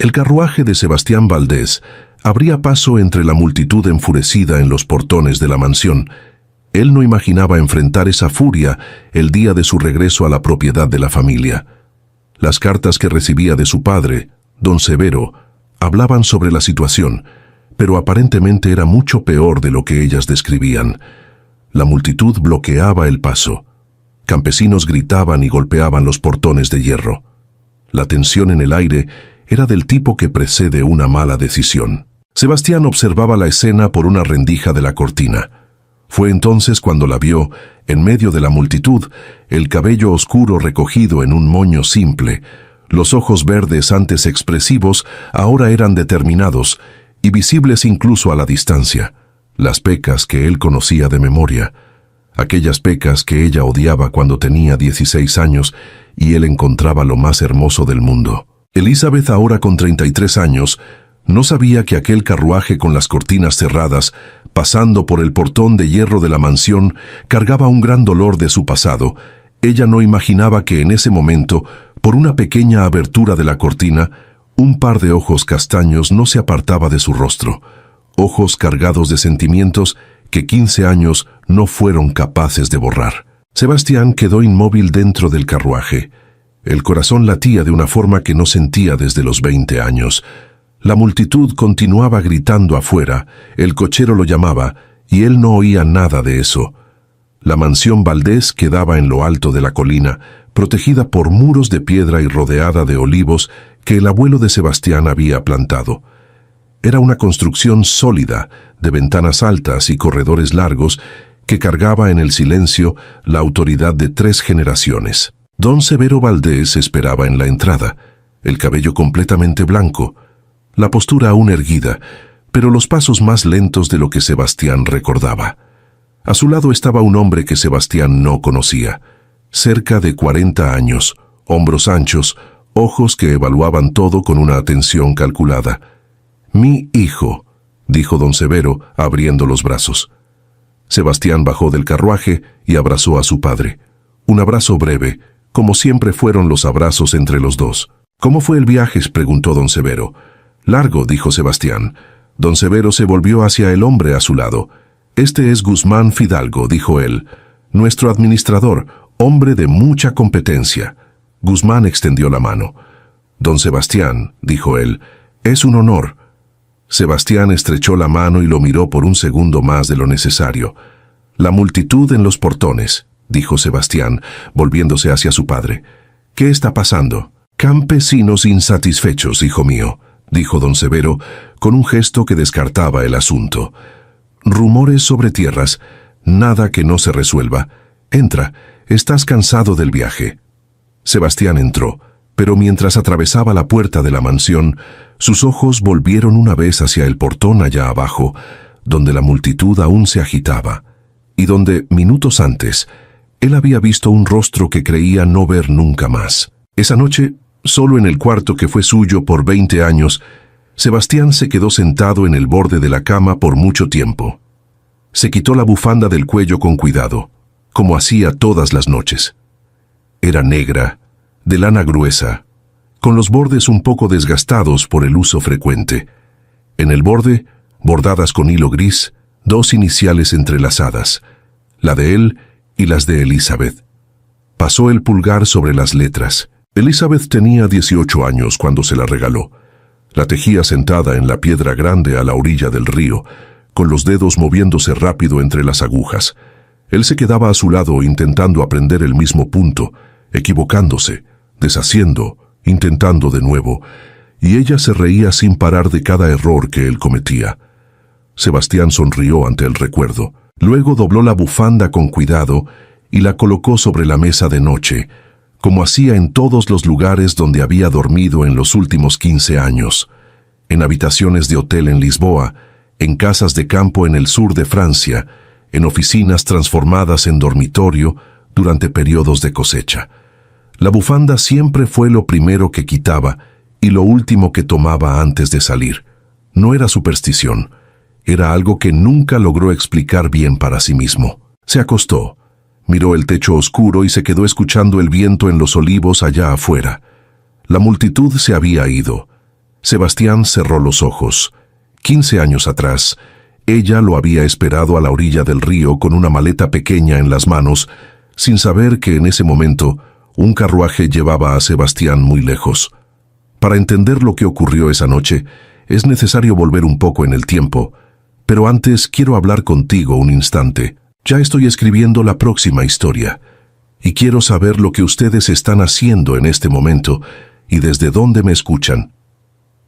El carruaje de Sebastián Valdés abría paso entre la multitud enfurecida en los portones de la mansión. Él no imaginaba enfrentar esa furia el día de su regreso a la propiedad de la familia. Las cartas que recibía de su padre, don Severo, hablaban sobre la situación, pero aparentemente era mucho peor de lo que ellas describían. La multitud bloqueaba el paso. Campesinos gritaban y golpeaban los portones de hierro. La tensión en el aire era del tipo que precede una mala decisión. Sebastián observaba la escena por una rendija de la cortina. Fue entonces cuando la vio, en medio de la multitud, el cabello oscuro recogido en un moño simple. Los ojos verdes antes expresivos ahora eran determinados y visibles incluso a la distancia. Las pecas que él conocía de memoria. Aquellas pecas que ella odiaba cuando tenía 16 años y él encontraba lo más hermoso del mundo. Elizabeth, ahora con 33 años, no sabía que aquel carruaje con las cortinas cerradas, pasando por el portón de hierro de la mansión, cargaba un gran dolor de su pasado. Ella no imaginaba que en ese momento, por una pequeña abertura de la cortina, un par de ojos castaños no se apartaba de su rostro. Ojos cargados de sentimientos que 15 años no fueron capaces de borrar. Sebastián quedó inmóvil dentro del carruaje. El corazón latía de una forma que no sentía desde los 20 años. La multitud continuaba gritando afuera, el cochero lo llamaba, y él no oía nada de eso. La mansión Valdés quedaba en lo alto de la colina, protegida por muros de piedra y rodeada de olivos que el abuelo de Sebastián había plantado. Era una construcción sólida, de ventanas altas y corredores largos, que cargaba en el silencio la autoridad de 3 generaciones. Don Severo Valdés esperaba en la entrada, el cabello completamente blanco, la postura aún erguida, pero los pasos más lentos de lo que Sebastián recordaba. A su lado estaba un hombre que Sebastián no conocía, cerca de 40 años, hombros anchos, ojos que evaluaban todo con una atención calculada. «Mi hijo», dijo don Severo, abriendo los brazos. Sebastián bajó del carruaje y abrazó a su padre. Un abrazo breve, como siempre fueron los abrazos entre los dos. «¿Cómo fue el viaje?», preguntó don Severo. «Largo», dijo Sebastián. Don Severo se volvió hacia el hombre a su lado. «Este es Guzmán Fidalgo», dijo él, «nuestro administrador, hombre de mucha competencia». Guzmán extendió la mano. «Don Sebastián», dijo él, «es un honor». Sebastián estrechó la mano y lo miró por un segundo más de lo necesario. «La multitud en los portones», dijo Sebastián, volviéndose hacia su padre. «¿Qué está pasando?» «Campesinos insatisfechos, hijo mío», dijo don Severo, con un gesto que descartaba el asunto. «Rumores sobre tierras, nada que no se resuelva. Entra, estás cansado del viaje». Sebastián entró, pero mientras atravesaba la puerta de la mansión, sus ojos volvieron una vez hacia el portón allá abajo, donde la multitud aún se agitaba, y donde, minutos antes, él había visto un rostro que creía no ver nunca más. Esa noche, solo en el cuarto que fue suyo por 20 años, Sebastián se quedó sentado en el borde de la cama por mucho tiempo. Se quitó la bufanda del cuello con cuidado, como hacía todas las noches. Era negra, de lana gruesa, con los bordes un poco desgastados por el uso frecuente. En el borde, bordadas con hilo gris, 2 iniciales entrelazadas, la de él y las de Elizabeth. Pasó el pulgar sobre las letras. Elizabeth tenía 18 años cuando se la regaló. La tejía sentada en la piedra grande a la orilla del río, con los dedos moviéndose rápido entre las agujas. Él se quedaba a su lado intentando aprender el mismo punto, equivocándose, deshaciendo, intentando de nuevo, y ella se reía sin parar de cada error que él cometía. Sebastián sonrió ante el recuerdo. Luego dobló la bufanda con cuidado y la colocó sobre la mesa de noche, como hacía en todos los lugares donde había dormido en los últimos 15 años, en habitaciones de hotel en Lisboa, en casas de campo en el sur de Francia, en oficinas transformadas en dormitorio durante periodos de cosecha. La bufanda siempre fue lo primero que quitaba y lo último que tomaba antes de salir. No era superstición, era algo que nunca logró explicar bien para sí mismo. Se acostó, miró el techo oscuro y se quedó escuchando el viento en los olivos allá afuera. La multitud se había ido. Sebastián cerró los ojos. 15 años atrás, ella lo había esperado a la orilla del río con una maleta pequeña en las manos, sin saber que en ese momento un carruaje llevaba a Sebastián muy lejos. Para entender lo que ocurrió esa noche, es necesario volver un poco en el tiempo, pero antes quiero hablar contigo un instante. Ya estoy escribiendo la próxima historia, y quiero saber lo que ustedes están haciendo en este momento y desde dónde me escuchan.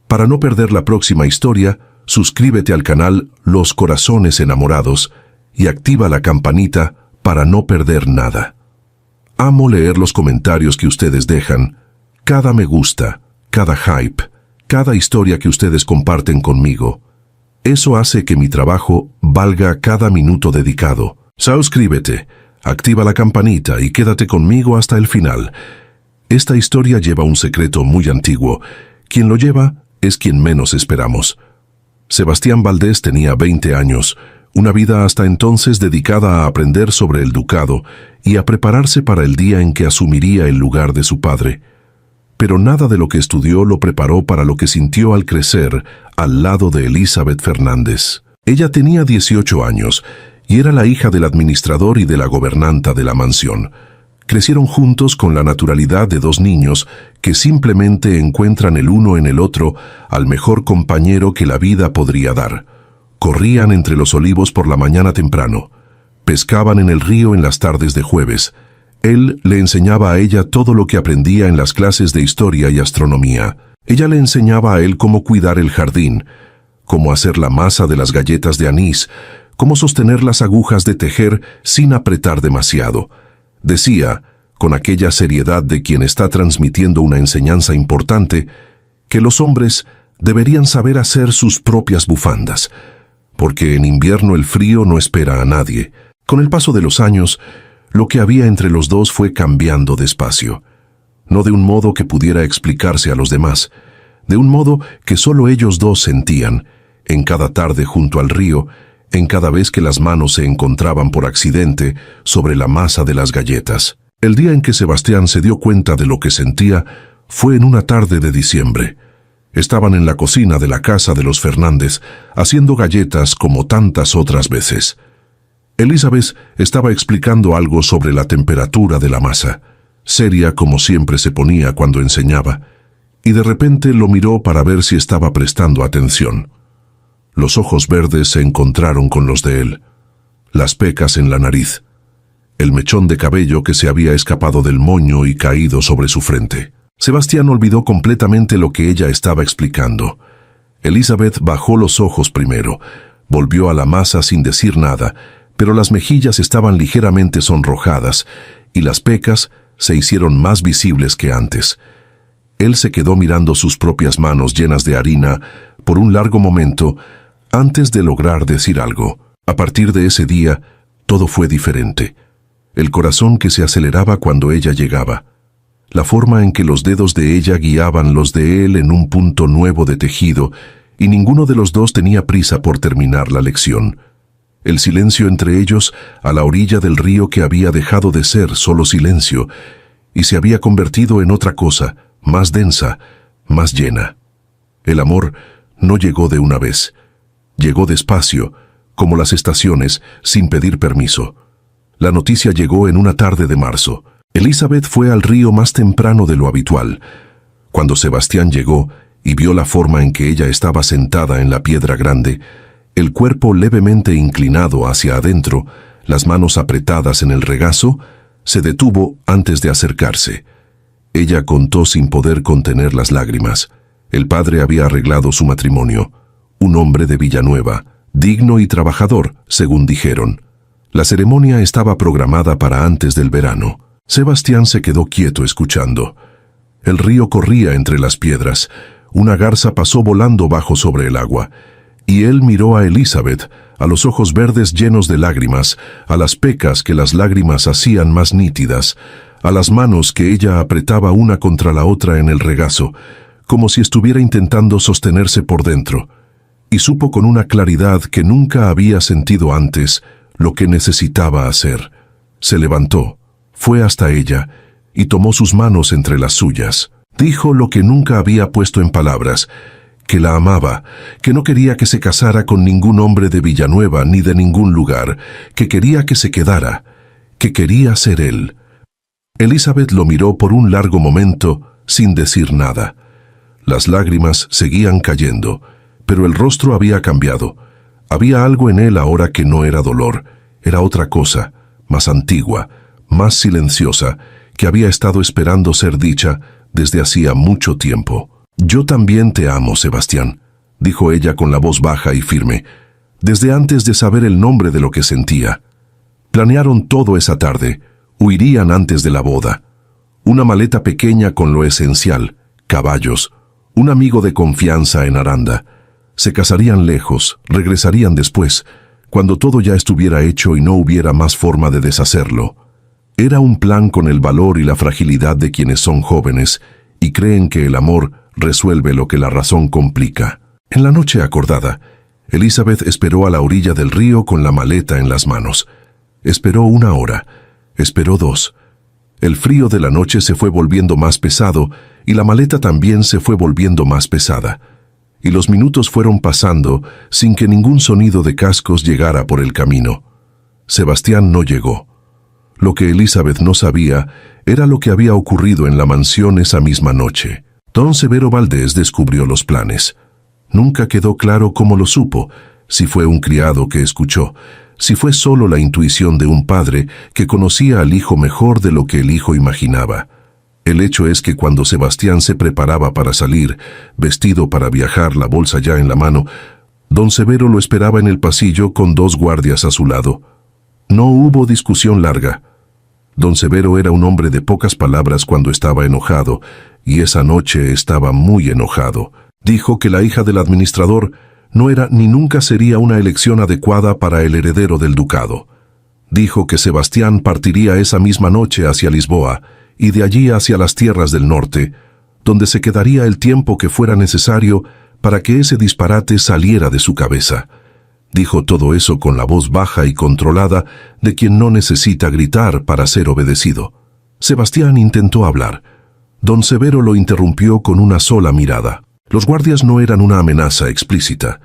Para no perder la próxima historia, suscríbete al canal Los Corazones Enamorados y activa la campanita para no perder nada. Amo leer los comentarios que ustedes dejan, cada me gusta, cada hype, cada historia que ustedes comparten conmigo. Eso hace que mi trabajo valga cada minuto dedicado. Suscríbete, activa la campanita y quédate conmigo hasta el final. Esta historia lleva un secreto muy antiguo. Quien lo lleva es quien menos esperamos. Sebastián Valdés tenía 20 años, una vida hasta entonces dedicada a aprender sobre el ducado y a prepararse para el día en que asumiría el lugar de su padre. Pero nada de lo que estudió lo preparó para lo que sintió al crecer al lado de Elizabeth Fernández. Ella tenía 18 años y era la hija del administrador y de la gobernanta de la mansión. Crecieron juntos con la naturalidad de dos niños que simplemente encuentran el uno en el otro al mejor compañero que la vida podría dar. Corrían entre los olivos por la mañana temprano. Pescaban en el río en las tardes de jueves. Él le enseñaba a ella todo lo que aprendía en las clases de historia y astronomía. Ella le enseñaba a él cómo cuidar el jardín, cómo hacer la masa de las galletas de anís, cómo sostener las agujas de tejer sin apretar demasiado. Decía, con aquella seriedad de quien está transmitiendo una enseñanza importante, que los hombres deberían saber hacer sus propias bufandas, porque en invierno el frío no espera a nadie. Con el paso de los años, lo que había entre los dos fue cambiando despacio, no de un modo que pudiera explicarse a los demás, de un modo que solo ellos dos sentían, en cada tarde junto al río, en cada vez que las manos se encontraban por accidente sobre la masa de las galletas. El día en que Sebastián se dio cuenta de lo que sentía fue en una tarde de diciembre. Estaban en la cocina de la casa de los Fernández, haciendo galletas como tantas otras veces. Elizabeth estaba explicando algo sobre la temperatura de la masa, seria como siempre se ponía cuando enseñaba, y de repente lo miró para ver si estaba prestando atención. Los ojos verdes se encontraron con los de él, las pecas en la nariz, el mechón de cabello que se había escapado del moño y caído sobre su frente. Sebastián olvidó completamente lo que ella estaba explicando. Elizabeth bajó los ojos primero, volvió a la masa sin decir nada, pero las mejillas estaban ligeramente sonrojadas y las pecas se hicieron más visibles que antes. Él se quedó mirando sus propias manos llenas de harina por un largo momento antes de lograr decir algo. A partir de ese día, todo fue diferente. El corazón que se aceleraba cuando ella llegaba, la forma en que los dedos de ella guiaban los de él en un punto nuevo de tejido, y ninguno de los dos tenía prisa por terminar la lección. El silencio entre ellos a la orilla del río que había dejado de ser solo silencio y se había convertido en otra cosa, más densa, más llena. El amor no llegó de una vez. Llegó despacio, como las estaciones, sin pedir permiso. La noticia llegó en una tarde de marzo. Elizabeth fue al río más temprano de lo habitual. Cuando Sebastián llegó y vio la forma en que ella estaba sentada en la piedra grande, el cuerpo levemente inclinado hacia adentro, las manos apretadas en el regazo, se detuvo antes de acercarse. Ella contó sin poder contener las lágrimas. El padre había arreglado su matrimonio. Un hombre de Villanueva, digno y trabajador, según dijeron. La ceremonia estaba programada para antes del verano. Sebastián se quedó quieto escuchando. El río corría entre las piedras. Una garza pasó volando bajo sobre el agua. Y él miró a Elizabeth, a los ojos verdes llenos de lágrimas, a las pecas que las lágrimas hacían más nítidas, a las manos que ella apretaba una contra la otra en el regazo, como si estuviera intentando sostenerse por dentro. Y supo con una claridad que nunca había sentido antes lo que necesitaba hacer. Se levantó, fue hasta ella y tomó sus manos entre las suyas. Dijo lo que nunca había puesto en palabras, que la amaba, que no quería que se casara con ningún hombre de Villanueva ni de ningún lugar, que quería que se quedara, que quería ser él. Elizabeth lo miró por un largo momento sin decir nada. Las lágrimas seguían cayendo, pero el rostro había cambiado. Había algo en él ahora que no era dolor, era otra cosa, más antigua, más silenciosa, que había estado esperando ser dicha desde hacía mucho tiempo. «Yo también te amo, Sebastián», dijo ella con la voz baja y firme, desde antes de saber el nombre de lo que sentía. Planearon todo esa tarde, huirían antes de la boda. Una maleta pequeña con lo esencial, caballos, un amigo de confianza en Aranda. Se casarían lejos, regresarían después, cuando todo ya estuviera hecho y no hubiera más forma de deshacerlo. Era un plan con el valor y la fragilidad de quienes son jóvenes y creen que el amor resuelve lo que la razón complica. En la noche acordada, Elizabeth esperó a la orilla del río con la maleta en las manos. Esperó 1 hora, esperó 2. El frío de la noche se fue volviendo más pesado y la maleta también se fue volviendo más pesada. Y los minutos fueron pasando sin que ningún sonido de cascos llegara por el camino. Sebastián no llegó. Lo que Elizabeth no sabía era lo que había ocurrido en la mansión esa misma noche. Don Severo Valdés descubrió los planes. Nunca quedó claro cómo lo supo, si fue un criado que escuchó, si fue solo la intuición de un padre que conocía al hijo mejor de lo que el hijo imaginaba. El hecho es que cuando Sebastián se preparaba para salir, vestido para viajar, la bolsa ya en la mano, don Severo lo esperaba en el pasillo con 2 guardias a su lado. No hubo discusión larga. Don Severo era un hombre de pocas palabras cuando estaba enojado, y esa noche estaba muy enojado. Dijo que la hija del administrador no era ni nunca sería una elección adecuada para el heredero del ducado. Dijo que Sebastián partiría esa misma noche hacia Lisboa y de allí hacia las tierras del norte, donde se quedaría el tiempo que fuera necesario para que ese disparate saliera de su cabeza. Dijo todo eso con la voz baja y controlada de quien no necesita gritar para ser obedecido. Sebastián intentó hablar. Don Severo lo interrumpió con una sola mirada. Los guardias no eran una amenaza explícita.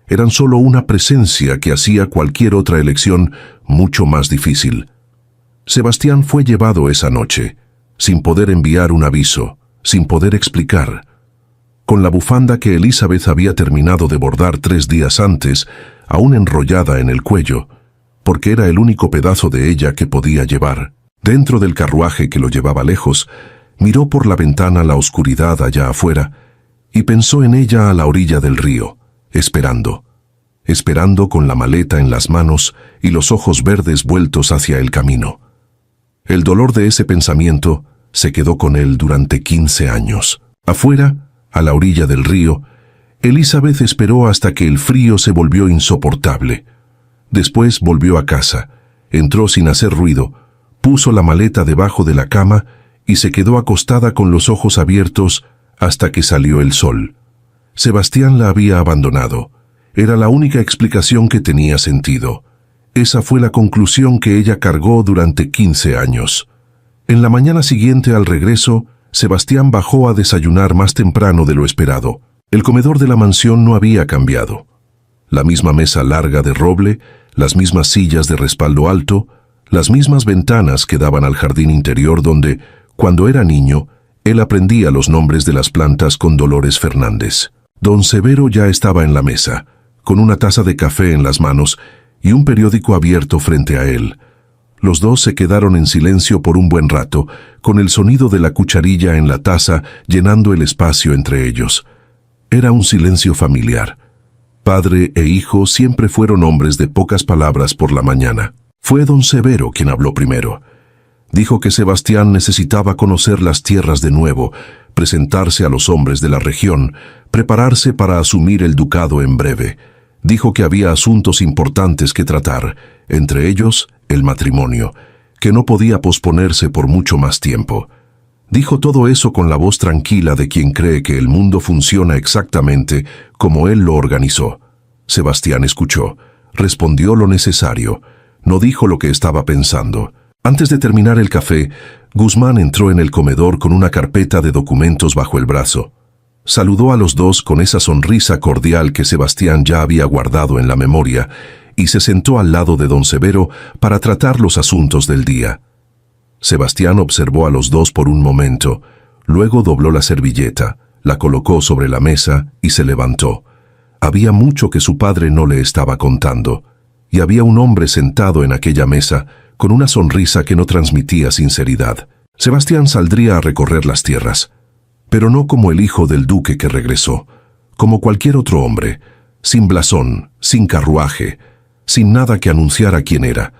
Eran solo una presencia que hacía cualquier otra elección mucho más difícil. Sebastián fue llevado esa noche, sin poder enviar un aviso, sin poder explicar. Con la bufanda que Elizabeth había terminado de bordar 3 días antes, aún enrollada en el cuello, porque era el único pedazo de ella que podía llevar. Dentro del carruaje que lo llevaba lejos, miró por la ventana la oscuridad allá afuera y pensó en ella a la orilla del río, esperando con la maleta en las manos y los ojos verdes vueltos hacia el camino. El dolor de ese pensamiento se quedó con él durante 15 años. Afuera, a la orilla del río, Elizabeth esperó hasta que el frío se volvió insoportable. Después volvió a casa, entró sin hacer ruido, puso la maleta debajo de la cama y se quedó acostada con los ojos abiertos hasta que salió el sol. Sebastián la había abandonado. Era la única explicación que tenía sentido. Esa fue la conclusión que ella cargó durante 15 años. En la mañana siguiente al regreso, Sebastián bajó a desayunar más temprano de lo esperado. El comedor de la mansión no había cambiado. La misma mesa larga de roble, las mismas sillas de respaldo alto, las mismas ventanas que daban al jardín interior donde, cuando era niño, él aprendía los nombres de las plantas con Dolores Fernández. Don Severo ya estaba en la mesa, con una taza de café en las manos y un periódico abierto frente a él. Los dos se quedaron en silencio por un buen rato, con el sonido de la cucharilla en la taza llenando el espacio entre ellos. Era un silencio familiar. Padre e hijo siempre fueron hombres de pocas palabras por la mañana. Fue don Severo quien habló primero. Dijo que Sebastián necesitaba conocer las tierras de nuevo, presentarse a los hombres de la región, prepararse para asumir el ducado en breve. Dijo que había asuntos importantes que tratar, entre ellos el matrimonio, que no podía posponerse por mucho más tiempo. Dijo todo eso con la voz tranquila de quien cree que el mundo funciona exactamente como él lo organizó. Sebastián escuchó, respondió lo necesario, no dijo lo que estaba pensando. Antes de terminar el café, Guzmán entró en el comedor con una carpeta de documentos bajo el brazo. Saludó a los dos con esa sonrisa cordial que Sebastián ya había guardado en la memoria y se sentó al lado de don Severo para tratar los asuntos del día. Sebastián observó a los dos por un momento, luego dobló la servilleta, la colocó sobre la mesa y se levantó. Había mucho que su padre no le estaba contando, y había un hombre sentado en aquella mesa con una sonrisa que no transmitía sinceridad. Sebastián saldría a recorrer las tierras, pero no como el hijo del duque que regresó, como cualquier otro hombre, sin blasón, sin carruaje, sin nada que anunciara quién era.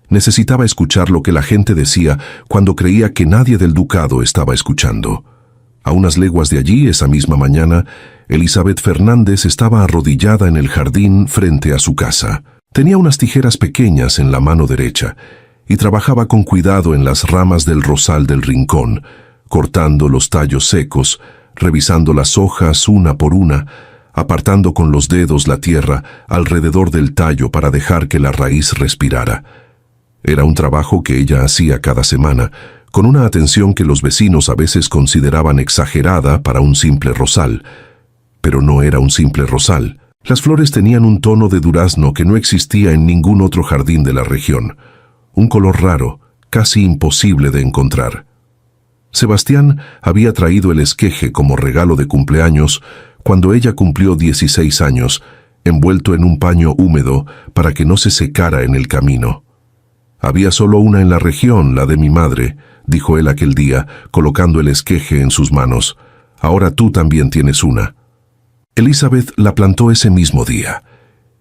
Necesitaba escuchar lo que la gente decía cuando creía que nadie del ducado estaba escuchando. A unas leguas de allí, esa misma mañana, Elizabeth Fernández estaba arrodillada en el jardín frente a su casa. Tenía unas tijeras pequeñas en la mano derecha y trabajaba con cuidado en las ramas del rosal del rincón, cortando los tallos secos, revisando las hojas una por una, apartando con los dedos la tierra alrededor del tallo para dejar que la raíz respirara. Era un trabajo que ella hacía cada semana, con una atención que los vecinos a veces consideraban exagerada para un simple rosal. Pero no era un simple rosal. Las flores tenían un tono de durazno que no existía en ningún otro jardín de la región. Un color raro, casi imposible de encontrar. Sebastián había traído el esqueje como regalo de cumpleaños cuando ella cumplió 16 años, envuelto en un paño húmedo para que no se secara en el camino. «Había solo una en la región, la de mi madre», dijo él aquel día, colocando el esqueje en sus manos. «Ahora tú también tienes una». Elizabeth la plantó ese mismo día,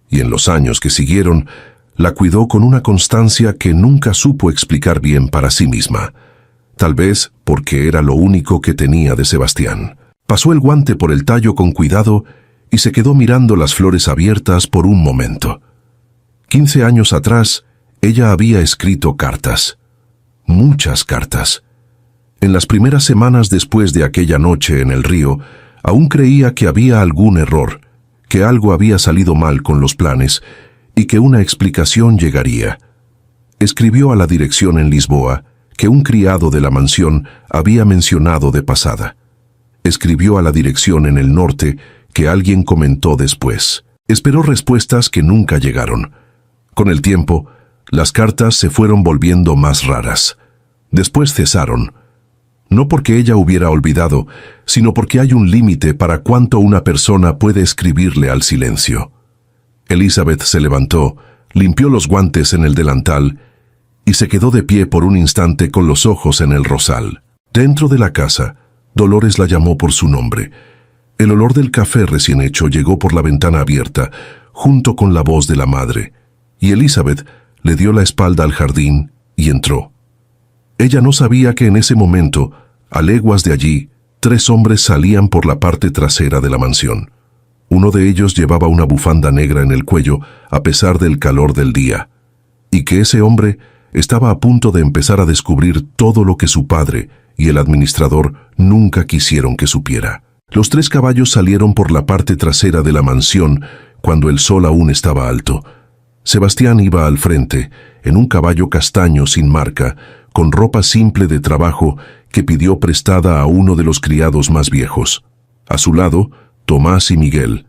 y en los años que siguieron, la cuidó con una constancia que nunca supo explicar bien para sí misma. Tal vez porque era lo único que tenía de Sebastián. Pasó el guante por el tallo con cuidado y se quedó mirando las flores abiertas por un momento. 15 años atrás, ella había escrito cartas. Muchas cartas. En las primeras semanas después de aquella noche en el río, aún creía que había algún error, que algo había salido mal con los planes y que una explicación llegaría. Escribió a la dirección en Lisboa que un criado de la mansión había mencionado de pasada. Escribió a la dirección en el norte que alguien comentó después. Esperó respuestas que nunca llegaron. Con el tiempo, las cartas se fueron volviendo más raras. Después cesaron. No porque ella hubiera olvidado, sino porque hay un límite para cuánto una persona puede escribirle al silencio. Elizabeth se levantó, limpió los guantes en el delantal y se quedó de pie por un instante con los ojos en el rosal. Dentro de la casa, Dolores la llamó por su nombre. El olor del café recién hecho llegó por la ventana abierta, junto con la voz de la madre, y Elizabeth le dio la espalda al jardín y entró. Ella no sabía que en ese momento, a leguas de allí, 3 hombres salían por la parte trasera de la mansión. Uno de ellos llevaba una bufanda negra en el cuello a pesar del calor del día, y que ese hombre estaba a punto de empezar a descubrir todo lo que su padre y el administrador nunca quisieron que supiera. Los 3 caballos salieron por la parte trasera de la mansión cuando el sol aún estaba alto. Sebastián iba al frente, en un caballo castaño sin marca, con ropa simple de trabajo que pidió prestada a uno de los criados más viejos. A su lado, Tomás y Miguel,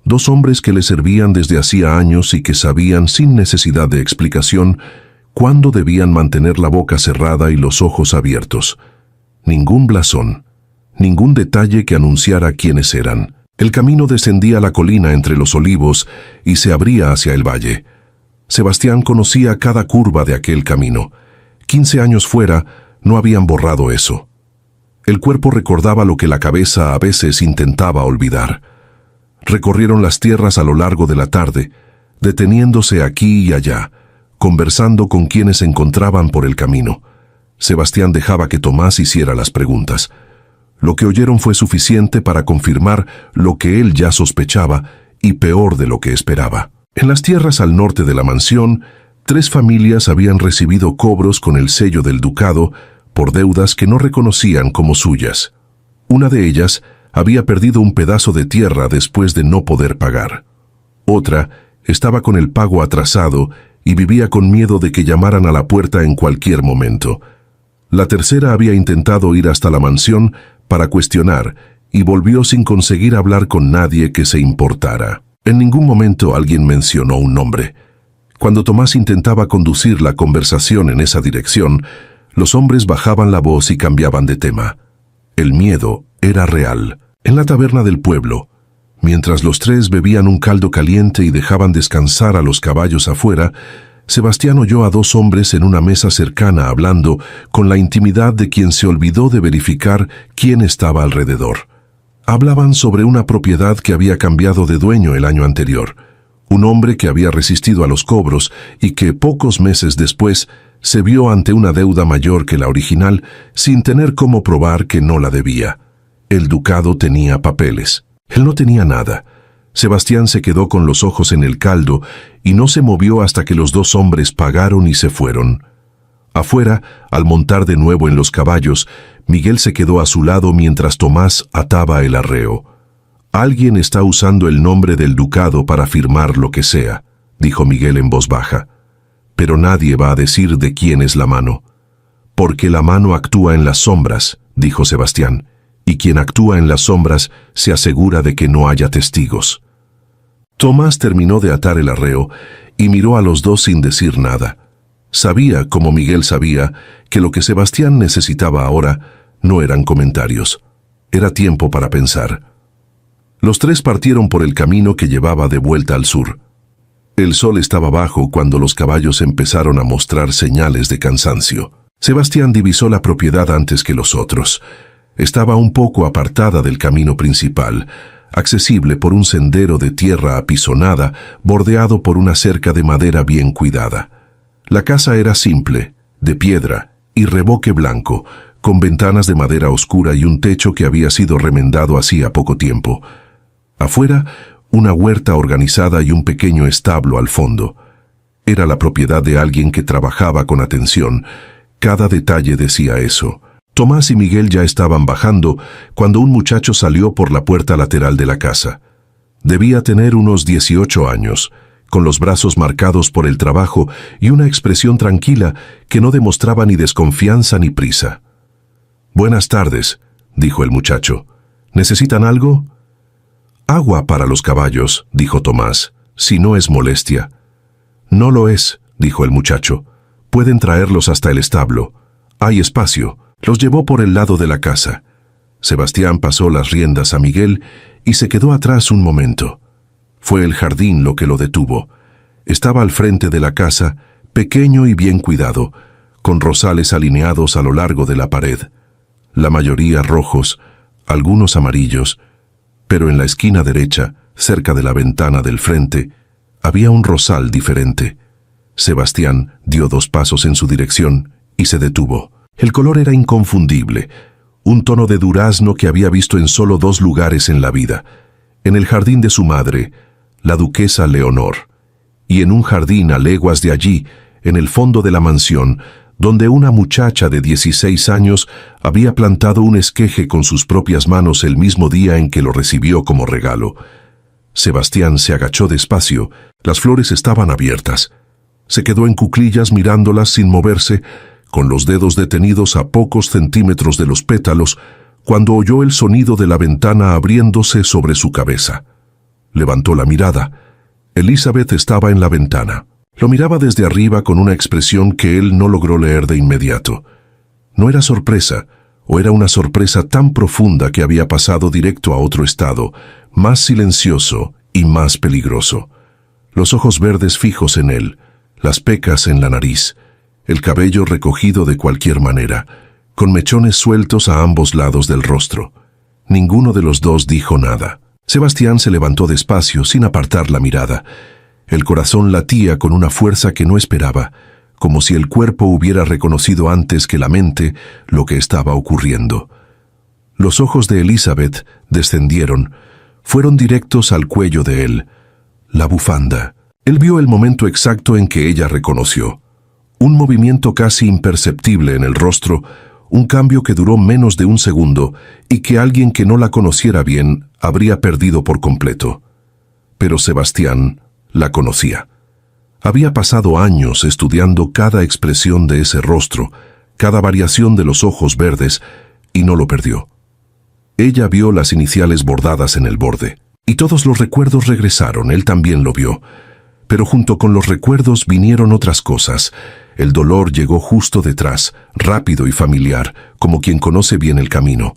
2 hombres que le servían desde hacía años y que sabían, sin necesidad de explicación, cuándo debían mantener la boca cerrada y los ojos abiertos. Ningún blasón, ningún detalle que anunciara quiénes eran. El camino descendía la colina entre los olivos y se abría hacia el valle. Sebastián conocía cada curva de aquel camino. 15 años fuera, no habían borrado eso. El cuerpo recordaba lo que la cabeza a veces intentaba olvidar. Recorrieron las tierras a lo largo de la tarde, deteniéndose aquí y allá, conversando con quienes se encontraban por el camino. Sebastián dejaba que Tomás hiciera las preguntas. Lo que oyeron fue suficiente para confirmar lo que él ya sospechaba y peor de lo que esperaba. En las tierras al norte de la mansión, 3 familias habían recibido cobros con el sello del ducado por deudas que no reconocían como suyas. Una de ellas había perdido un pedazo de tierra después de no poder pagar. Otra estaba con el pago atrasado y vivía con miedo de que llamaran a la puerta en cualquier momento. La tercera había intentado ir hasta la mansión para cuestionar y volvió sin conseguir hablar con nadie que se importara. En ningún momento alguien mencionó un nombre. Cuando Tomás intentaba conducir la conversación en esa dirección, los hombres bajaban la voz y cambiaban de tema. El miedo era real. En la taberna del pueblo, mientras los tres bebían un caldo caliente y dejaban descansar a los caballos afuera, Sebastián oyó a dos hombres en una mesa cercana hablando con la intimidad de quien se olvidó de verificar quién estaba alrededor. Hablaban sobre una propiedad que había cambiado de dueño el año anterior, un hombre que había resistido a los cobros y que pocos meses después se vio ante una deuda mayor que la original sin tener cómo probar que no la debía. El ducado tenía papeles. Él no tenía nada. Sebastián se quedó con los ojos en el caldo y no se movió hasta que los dos hombres pagaron y se fueron. Afuera, al montar de nuevo en los caballos, Miguel se quedó a su lado mientras Tomás ataba el arreo. «Alguien está usando el nombre del ducado para firmar lo que sea», dijo Miguel en voz baja. «Pero nadie va a decir de quién es la mano». «Porque la mano actúa en las sombras», dijo Sebastián, «y quien actúa en las sombras se asegura de que no haya testigos». Tomás terminó de atar el arreo y miró a los dos sin decir nada. Sabía, como Miguel sabía, que lo que Sebastián necesitaba ahora no eran comentarios. Era tiempo para pensar. Los tres partieron por el camino que llevaba de vuelta al sur. El sol estaba bajo cuando los caballos empezaron a mostrar señales de cansancio. Sebastián divisó la propiedad antes que los otros. Estaba un poco apartada del camino principal, accesible por un sendero de tierra apisonada, bordeado por una cerca de madera bien cuidada. La casa era simple, de piedra y revoque blanco, con ventanas de madera oscura y un techo que había sido remendado hacía poco tiempo. Afuera, una huerta organizada y un pequeño establo al fondo. Era la propiedad de alguien que trabajaba con atención. Cada detalle decía eso. Tomás y Miguel ya estaban bajando cuando un muchacho salió por la puerta lateral de la casa. Debía tener unos 18 años, con los brazos marcados por el trabajo y una expresión tranquila que no demostraba ni desconfianza ni prisa. «Buenas tardes», dijo el muchacho. «¿Necesitan algo?» «Agua para los caballos», dijo Tomás, «si no es molestia». «No lo es», dijo el muchacho. «Pueden traerlos hasta el establo. Hay espacio». Los llevó por el lado de la casa. Sebastián pasó las riendas a Miguel y se quedó atrás un momento. Fue el jardín lo que lo detuvo. Estaba al frente de la casa, pequeño y bien cuidado, con rosales alineados a lo largo de la pared. La mayoría rojos, algunos amarillos, pero en la esquina derecha, cerca de la ventana del frente, había un rosal diferente. Sebastián dio 2 pasos en su dirección y se detuvo. El color era inconfundible, un tono de durazno que había visto en solo 2 lugares en la vida, en el jardín de su madre, la duquesa Leonor, y en un jardín a leguas de allí, en el fondo de la mansión, donde una muchacha de 16 años había plantado un esqueje con sus propias manos el mismo día en que lo recibió como regalo. Sebastián se agachó despacio, las flores estaban abiertas. Se quedó en cuclillas mirándolas sin moverse, con los dedos detenidos a pocos centímetros de los pétalos, cuando oyó el sonido de la ventana abriéndose sobre su cabeza. Levantó la mirada. Elizabeth estaba en la ventana. Lo miraba desde arriba con una expresión que él no logró leer de inmediato. No era sorpresa, o era una sorpresa tan profunda que había pasado directo a otro estado, más silencioso y más peligroso. Los ojos verdes fijos en él, las pecas en la nariz, el cabello recogido de cualquier manera, con mechones sueltos a ambos lados del rostro. Ninguno de los dos dijo nada. Sebastián se levantó despacio, sin apartar la mirada. El corazón latía con una fuerza que no esperaba, como si el cuerpo hubiera reconocido antes que la mente lo que estaba ocurriendo. Los ojos de Elizabeth descendieron, fueron directos al cuello de él. La bufanda. Él vio el momento exacto en que ella reconoció. Un movimiento casi imperceptible en el rostro, un cambio que duró menos de un segundo y que alguien que no la conociera bien habría perdido por completo. Pero Sebastián la conocía. Había pasado años estudiando cada expresión de ese rostro, cada variación de los ojos verdes, y no lo perdió. Ella vio las iniciales bordadas en el borde. Y todos los recuerdos regresaron, él también lo vio. Pero junto con los recuerdos vinieron otras cosas. El dolor llegó justo detrás, rápido y familiar, como quien conoce bien el camino.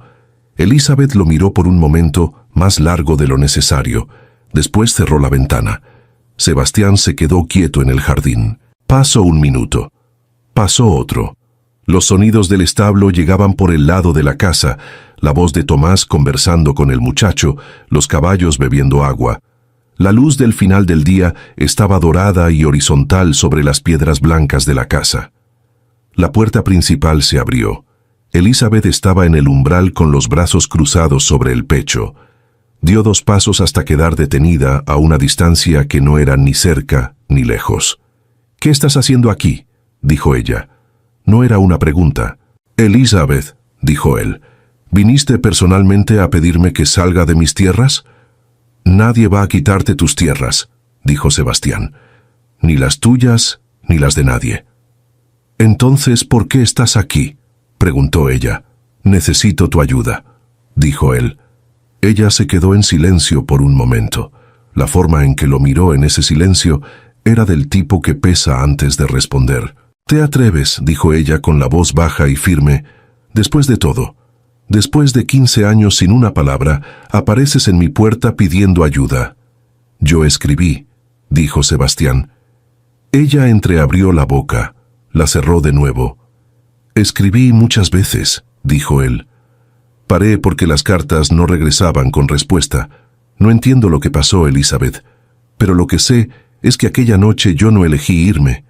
Elizabeth lo miró por un momento, más largo de lo necesario. Después cerró la ventana. Sebastián se quedó quieto en el jardín. Pasó un minuto. Pasó otro. Los sonidos del establo llegaban por el lado de la casa, la voz de Tomás conversando con el muchacho, los caballos bebiendo agua. La luz del final del día estaba dorada y horizontal sobre las piedras blancas de la casa. La puerta principal se abrió. Elizabeth estaba en el umbral con los brazos cruzados sobre el pecho. Dio 2 pasos hasta quedar detenida a una distancia que no era ni cerca ni lejos. «¿Qué estás haciendo aquí?», dijo ella. No era una pregunta. «Elizabeth», dijo él, «¿viniste personalmente a pedirme que salga de mis tierras?» «Nadie va a quitarte tus tierras», dijo Sebastián. «Ni las tuyas, ni las de nadie». «Entonces, ¿por qué estás aquí?», preguntó ella. «Necesito tu ayuda», dijo él. Ella se quedó en silencio por un momento. La forma en que lo miró en ese silencio era del tipo que pesa antes de responder. «¿Te atreves?», dijo ella con la voz baja y firme. «Después de todo, después de 15 años sin una palabra, apareces en mi puerta pidiendo ayuda». «Yo escribí», dijo Sebastián. Ella entreabrió la boca, la cerró de nuevo. «Escribí muchas veces», dijo él. «Paré porque las cartas no regresaban con respuesta. No entiendo lo que pasó, Elizabeth, pero lo que sé es que aquella noche yo no elegí irme».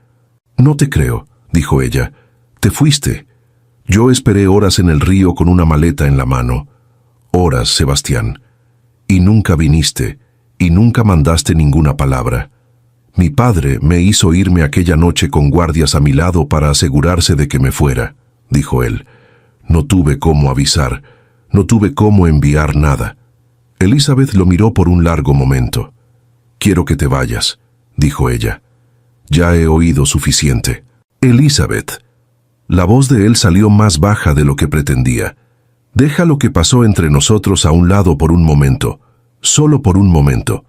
«No te creo», dijo ella. «Te fuiste». «Yo esperé horas en el río con una maleta en la mano». «Horas, Sebastián. Y nunca viniste, y nunca mandaste ninguna palabra. Mi padre me hizo irme aquella noche con guardias a mi lado para asegurarse de que me fuera», dijo él. «No tuve cómo avisar, no tuve cómo enviar nada». Elizabeth lo miró por un largo momento. «Quiero que te vayas», dijo ella. «Ya he oído suficiente». «Elizabeth». La voz de él salió más baja de lo que pretendía. «Deja lo que pasó entre nosotros a un lado por un momento, solo por un momento,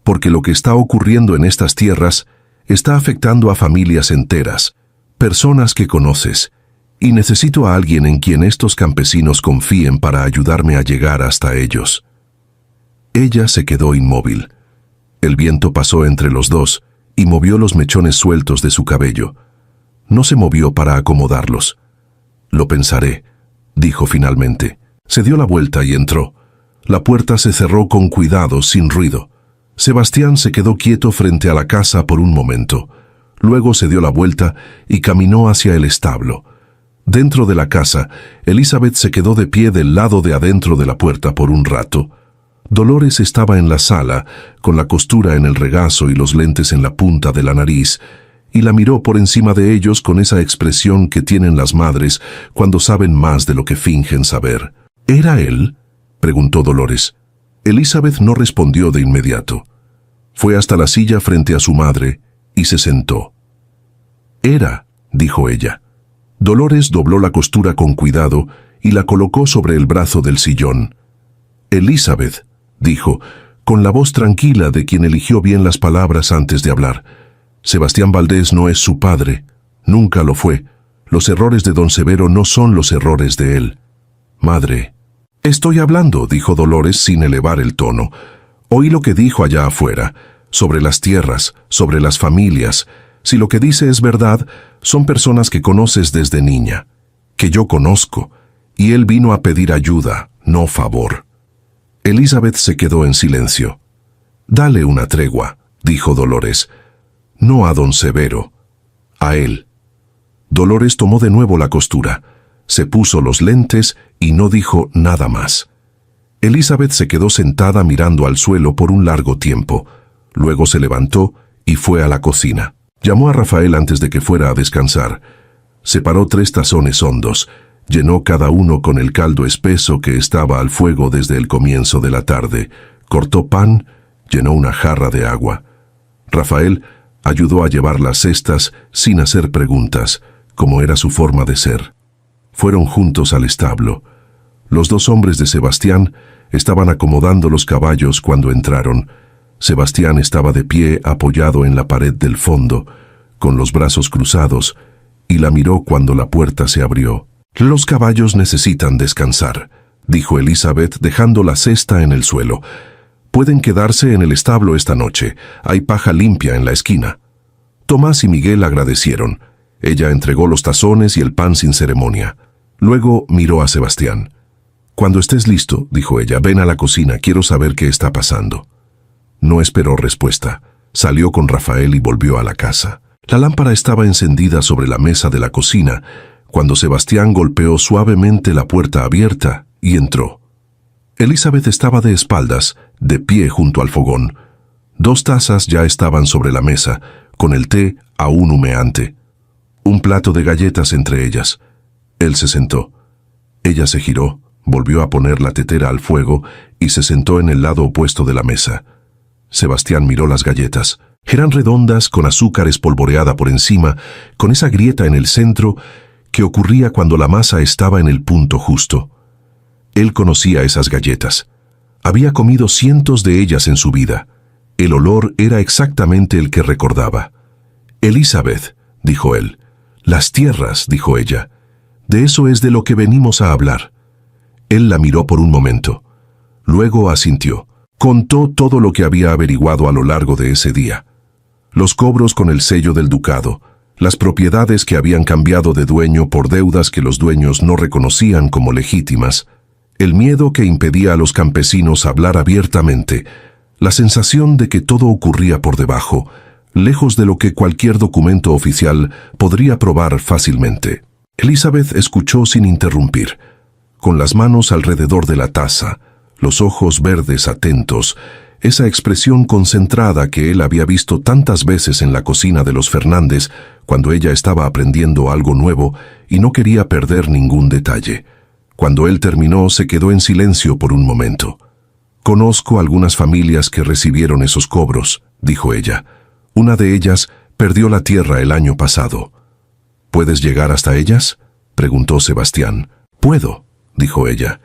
porque lo que está ocurriendo en estas tierras está afectando a familias enteras, personas que conoces, y necesito a alguien en quien estos campesinos confíen para ayudarme a llegar hasta ellos». Ella se quedó inmóvil. El viento pasó entre los dos y movió los mechones sueltos de su cabello. No se movió para acomodarlos. «Lo pensaré», dijo finalmente. Se dio la vuelta y entró. La puerta se cerró con cuidado, sin ruido. Sebastián se quedó quieto frente a la casa por un momento. Luego se dio la vuelta y caminó hacia el establo. Dentro de la casa, Elizabeth se quedó de pie del lado de adentro de la puerta por un rato. Dolores estaba en la sala, con la costura en el regazo y los lentes en la punta de la nariz, y la miró por encima de ellos con esa expresión que tienen las madres cuando saben más de lo que fingen saber. «¿Era él?», preguntó Dolores. Elizabeth no respondió de inmediato. Fue hasta la silla frente a su madre y se sentó. «Era», dijo ella. Dolores dobló la costura con cuidado y la colocó sobre el brazo del sillón. «Elizabeth», dijo, con la voz tranquila de quien eligió bien las palabras antes de hablar. «Sebastián Valdés no es su padre. Nunca lo fue. Los errores de don Severo no son los errores de él. Madre». «Estoy hablando», dijo Dolores sin elevar el tono. «Oí lo que dijo allá afuera, sobre las tierras, sobre las familias. Si lo que dice es verdad, son personas que conoces desde niña, que yo conozco, y él vino a pedir ayuda, no favor». Elizabeth se quedó en silencio. «Dale una tregua», dijo Dolores. «No a don Severo, a él». Dolores tomó de nuevo la costura, se puso los lentes y no dijo nada más. Elizabeth se quedó sentada mirando al suelo por un largo tiempo. Luego se levantó y fue a la cocina. Llamó a Rafael antes de que fuera a descansar. Separó 3 tazones hondos, llenó cada uno con el caldo espeso que estaba al fuego desde el comienzo de la tarde, cortó pan, llenó una jarra de agua. Rafael ayudó a llevar las cestas sin hacer preguntas, como era su forma de ser. Fueron juntos al establo. Los dos hombres de Sebastián estaban acomodando los caballos cuando entraron. Sebastián estaba de pie apoyado en la pared del fondo, con los brazos cruzados, y la miró cuando la puerta se abrió. «Los caballos necesitan descansar», dijo Elizabeth dejando la cesta en el suelo. «Pueden quedarse en el establo esta noche. Hay paja limpia en la esquina». Tomás y Miguel agradecieron. Ella entregó los tazones y el pan sin ceremonia. Luego miró a Sebastián. «Cuando estés listo», dijo ella, «ven a la cocina, quiero saber qué está pasando». No esperó respuesta. Salió con Rafael y volvió a la casa. La lámpara estaba encendida sobre la mesa de la cocina, cuando Sebastián golpeó suavemente la puerta abierta y entró. Elizabeth estaba de espaldas, de pie junto al fogón. 2 tazas ya estaban sobre la mesa, con el té aún humeante. Un plato de galletas entre ellas. Él se sentó. Ella se giró, volvió a poner la tetera al fuego y se sentó en el lado opuesto de la mesa. Sebastián miró las galletas. Eran redondas, con azúcar espolvoreada por encima, con esa grieta en el centro que ocurría cuando la masa estaba en el punto justo. Él conocía esas galletas. Había comido cientos de ellas en su vida. El olor era exactamente el que recordaba. «Elizabeth», dijo él. «Las tierras», dijo ella. «De eso es de lo que venimos a hablar». Él la miró por un momento. Luego asintió. Contó todo lo que había averiguado a lo largo de ese día. Los cobros con el sello del ducado, las propiedades que habían cambiado de dueño por deudas que los dueños no reconocían como legítimas, el miedo que impedía a los campesinos hablar abiertamente, la sensación de que todo ocurría por debajo, lejos de lo que cualquier documento oficial podría probar fácilmente. Elizabeth escuchó sin interrumpir, con las manos alrededor de la taza, los ojos verdes atentos, esa expresión concentrada que él había visto tantas veces en la cocina de los Fernández cuando ella estaba aprendiendo algo nuevo y no quería perder ningún detalle. Cuando él terminó, se quedó en silencio por un momento. «Conozco algunas familias que recibieron esos cobros», dijo ella. «Una de ellas perdió la tierra el año pasado». «¿Puedes llegar hasta ellas?», preguntó Sebastián. «Puedo», dijo ella.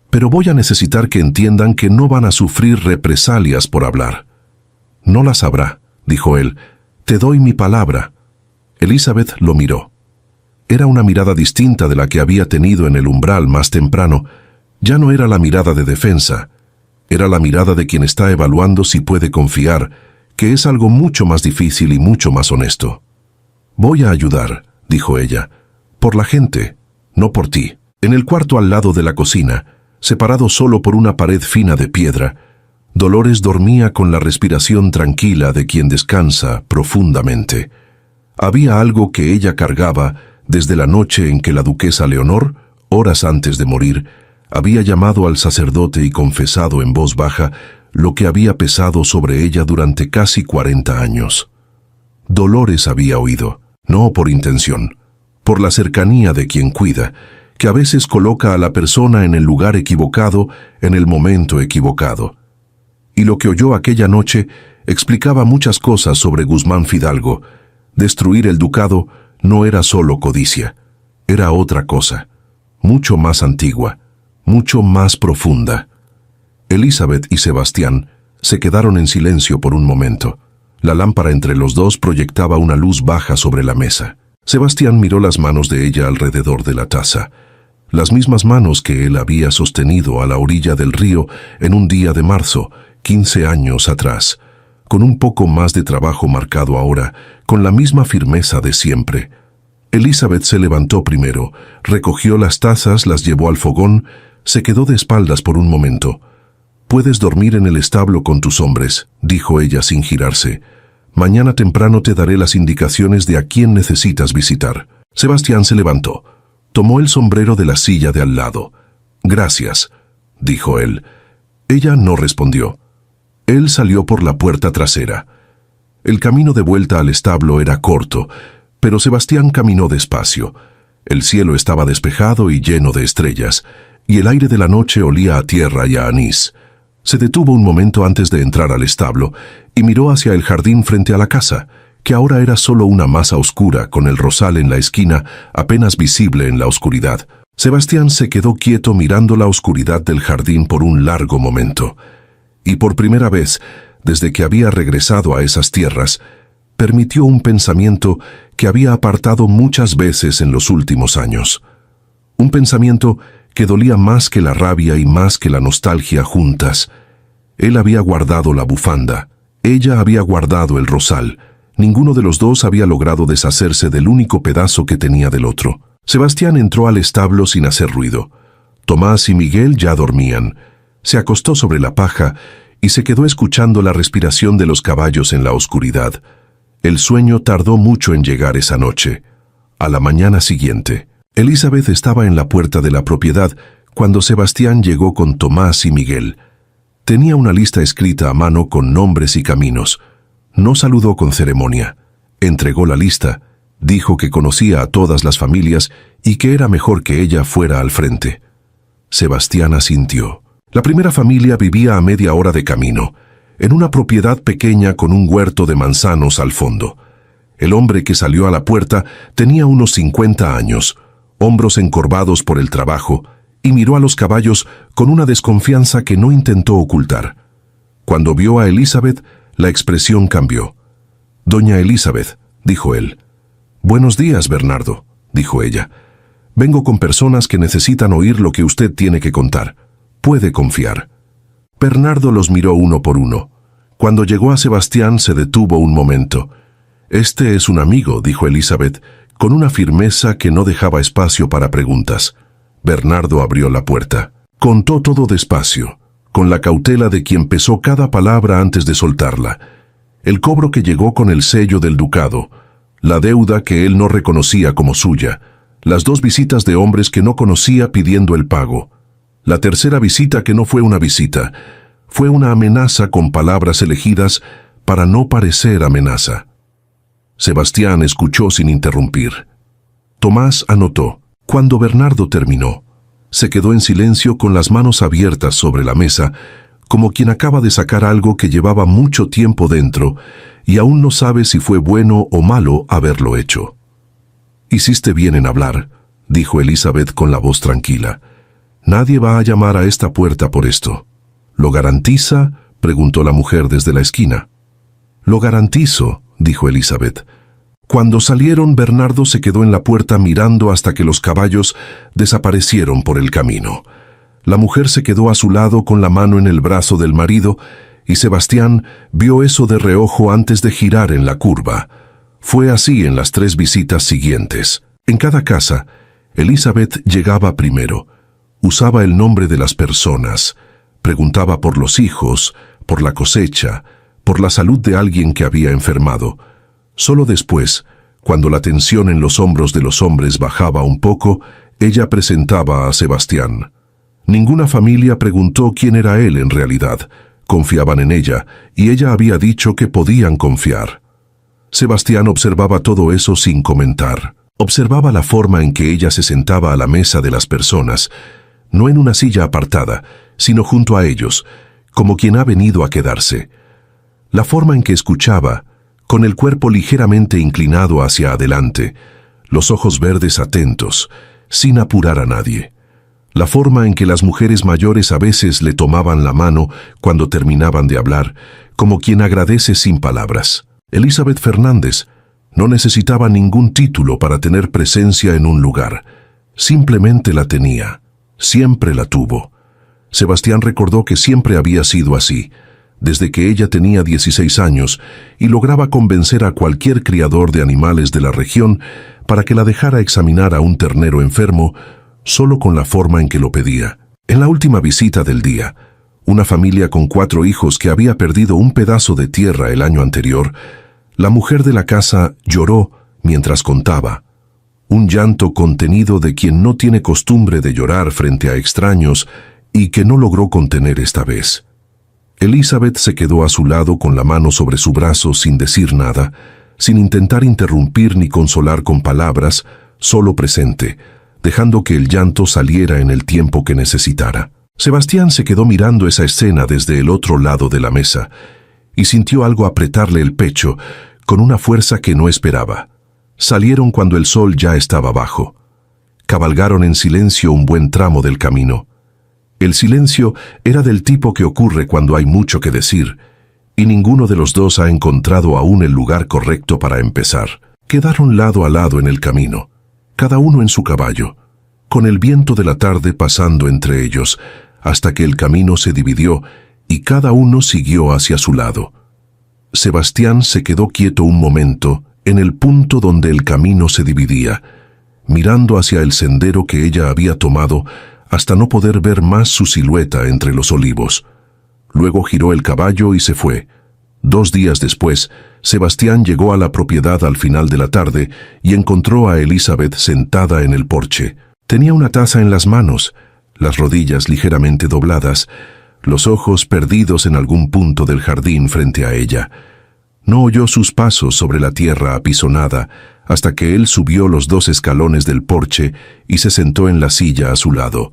«Pero voy a necesitar que entiendan que no van a sufrir represalias por hablar». «No las habrá», dijo él. «Te doy mi palabra». Elizabeth lo miró. Era una mirada distinta de la que había tenido en el umbral más temprano. Ya no era la mirada de defensa. Era la mirada de quien está evaluando si puede confiar, que es algo mucho más difícil y mucho más honesto. «Voy a ayudar», dijo ella. «Por la gente, no por ti». En el cuarto al lado de la cocina, separado solo por una pared fina de piedra, Dolores dormía con la respiración tranquila de quien descansa profundamente. Había algo que ella cargaba desde la noche en que la duquesa Leonor, horas antes de morir, había llamado al sacerdote y confesado en voz baja lo que había pesado sobre ella durante casi 40 años. Dolores había oído, no por intención, por la cercanía de quien cuida, que a veces coloca a la persona en el lugar equivocado, en el momento equivocado. Y lo que oyó aquella noche explicaba muchas cosas sobre Guzmán Fidalgo. Destruir el ducado no era solo codicia, era otra cosa, mucho más antigua, mucho más profunda. Elizabeth y Sebastián se quedaron en silencio por un momento. La lámpara entre los dos proyectaba una luz baja sobre la mesa. Sebastián miró las manos de ella alrededor de la taza. Las mismas manos que él había sostenido a la orilla del río en un día de marzo, 15 años atrás, con un poco más de trabajo marcado ahora, con la misma firmeza de siempre. Elizabeth se levantó primero, recogió las tazas, las llevó al fogón, se quedó de espaldas por un momento. «Puedes dormir en el establo con tus hombres», dijo ella sin girarse. «Mañana temprano te daré las indicaciones de a quién necesitas visitar». Sebastián se levantó. Tomó el sombrero de la silla de al lado. «Gracias», dijo él. Ella no respondió. Él salió por la puerta trasera. El camino de vuelta al establo era corto, pero Sebastián caminó despacio. El cielo estaba despejado y lleno de estrellas, y el aire de la noche olía a tierra y a anís. Se detuvo un momento antes de entrar al establo y miró hacia el jardín frente a la casa, que ahora era solo una masa oscura con el rosal en la esquina apenas visible en la oscuridad. Sebastián se quedó quieto mirando la oscuridad del jardín por un largo momento, y por primera vez, desde que había regresado a esas tierras, permitió un pensamiento que había apartado muchas veces en los últimos años. Un pensamiento que dolía más que la rabia y más que la nostalgia juntas. Él había guardado la bufanda, ella había guardado el rosal. Ninguno de los dos había logrado deshacerse del único pedazo que tenía del otro. Sebastián entró al establo sin hacer ruido. Tomás y Miguel ya dormían. Se acostó sobre la paja y se quedó escuchando la respiración de los caballos en la oscuridad. El sueño tardó mucho en llegar esa noche. A la mañana siguiente, Elizabeth estaba en la puerta de la propiedad cuando Sebastián llegó con Tomás y Miguel. Tenía una lista escrita a mano con nombres y caminos. No saludó con ceremonia. Entregó la lista. Dijo que conocía a todas las familias y que era mejor que ella fuera al frente. Sebastián asintió. La primera familia vivía a media hora de camino, en una propiedad pequeña con un huerto de manzanos al fondo. El hombre que salió a la puerta tenía unos 50 años, hombros encorvados por el trabajo, y miró a los caballos con una desconfianza que no intentó ocultar. Cuando vio a Elizabeth, la expresión cambió. «Doña Elizabeth», dijo él. «Buenos días, Bernardo», dijo ella. «Vengo con personas que necesitan oír lo que usted tiene que contar. Puede confiar». Bernardo los miró uno por uno. Cuando llegó a Sebastián se detuvo un momento. «Este es un amigo», dijo Elizabeth, con una firmeza que no dejaba espacio para preguntas. Bernardo abrió la puerta. Contó todo despacio, con la cautela de quien pesó cada palabra antes de soltarla. El cobro que llegó con el sello del ducado, la deuda que él no reconocía como suya, las 2 visitas de hombres que no conocía pidiendo el pago, la tercera visita que no fue una visita, fue una amenaza con palabras elegidas para no parecer amenaza. Sebastián escuchó sin interrumpir. Tomás anotó. Cuando Bernardo terminó, se quedó en silencio con las manos abiertas sobre la mesa, como quien acaba de sacar algo que llevaba mucho tiempo dentro y aún no sabe si fue bueno o malo haberlo hecho. «Hiciste bien en hablar», dijo Elizabeth con la voz tranquila. «Nadie va a llamar a esta puerta por esto». «¿Lo garantiza?», preguntó la mujer desde la esquina. «Lo garantizo», dijo Elizabeth. Cuando salieron, Bernardo se quedó en la puerta mirando hasta que los caballos desaparecieron por el camino. La mujer se quedó a su lado con la mano en el brazo del marido y Sebastián vio eso de reojo antes de girar en la curva. Fue así en las 3 visitas siguientes. En cada casa, Elizabeth llegaba primero. Usaba el nombre de las personas. Preguntaba por los hijos, por la cosecha, por la salud de alguien que había enfermado. Solo después, cuando la tensión en los hombros de los hombres bajaba un poco, ella presentaba a Sebastián. Ninguna familia preguntó quién era él en realidad. Confiaban en ella, y ella había dicho que podían confiar. Sebastián observaba todo eso sin comentar. Observaba la forma en que ella se sentaba a la mesa de las personas, no en una silla apartada, sino junto a ellos, como quien ha venido a quedarse. La forma en que escuchaba, con el cuerpo ligeramente inclinado hacia adelante, los ojos verdes atentos, sin apurar a nadie. La forma en que las mujeres mayores a veces le tomaban la mano cuando terminaban de hablar, como quien agradece sin palabras. Elizabeth Fernández no necesitaba ningún título para tener presencia en un lugar. Simplemente la tenía. Siempre la tuvo. Sebastián recordó que siempre había sido así, desde que ella tenía 16 años y lograba convencer a cualquier criador de animales de la región para que la dejara examinar a un ternero enfermo solo con la forma en que lo pedía. En la última visita del día, una familia con 4 hijos que había perdido un pedazo de tierra el año anterior, la mujer de la casa lloró mientras contaba. Un llanto contenido de quien no tiene costumbre de llorar frente a extraños y que no logró contener esta vez. Elizabeth se quedó a su lado con la mano sobre su brazo sin decir nada, sin intentar interrumpir ni consolar con palabras, solo presente, dejando que el llanto saliera en el tiempo que necesitara. Sebastián se quedó mirando esa escena desde el otro lado de la mesa y sintió algo apretarle el pecho con una fuerza que no esperaba. Salieron cuando el sol ya estaba bajo. cabalgaron en silencio un buen tramo del camino. El silencio era del tipo que ocurre cuando hay mucho que decir, y ninguno de los dos ha encontrado aún el lugar correcto para empezar. Quedaron lado a lado en el camino, cada uno en su caballo, con el viento de la tarde pasando entre ellos, hasta que el camino se dividió y cada uno siguió hacia su lado. Sebastián se quedó quieto un momento en el punto donde el camino se dividía, mirando hacia el sendero que ella había tomado hasta no poder ver más su silueta entre los olivos. Luego giró el caballo y se fue. 2 días después, Sebastián llegó a la propiedad al final de la tarde y encontró a Elizabeth sentada en el porche. Tenía una taza en las manos, las rodillas ligeramente dobladas, los ojos perdidos en algún punto del jardín frente a ella. No oyó sus pasos sobre la tierra apisonada hasta que él subió los 2 escalones del porche y se sentó en la silla a su lado.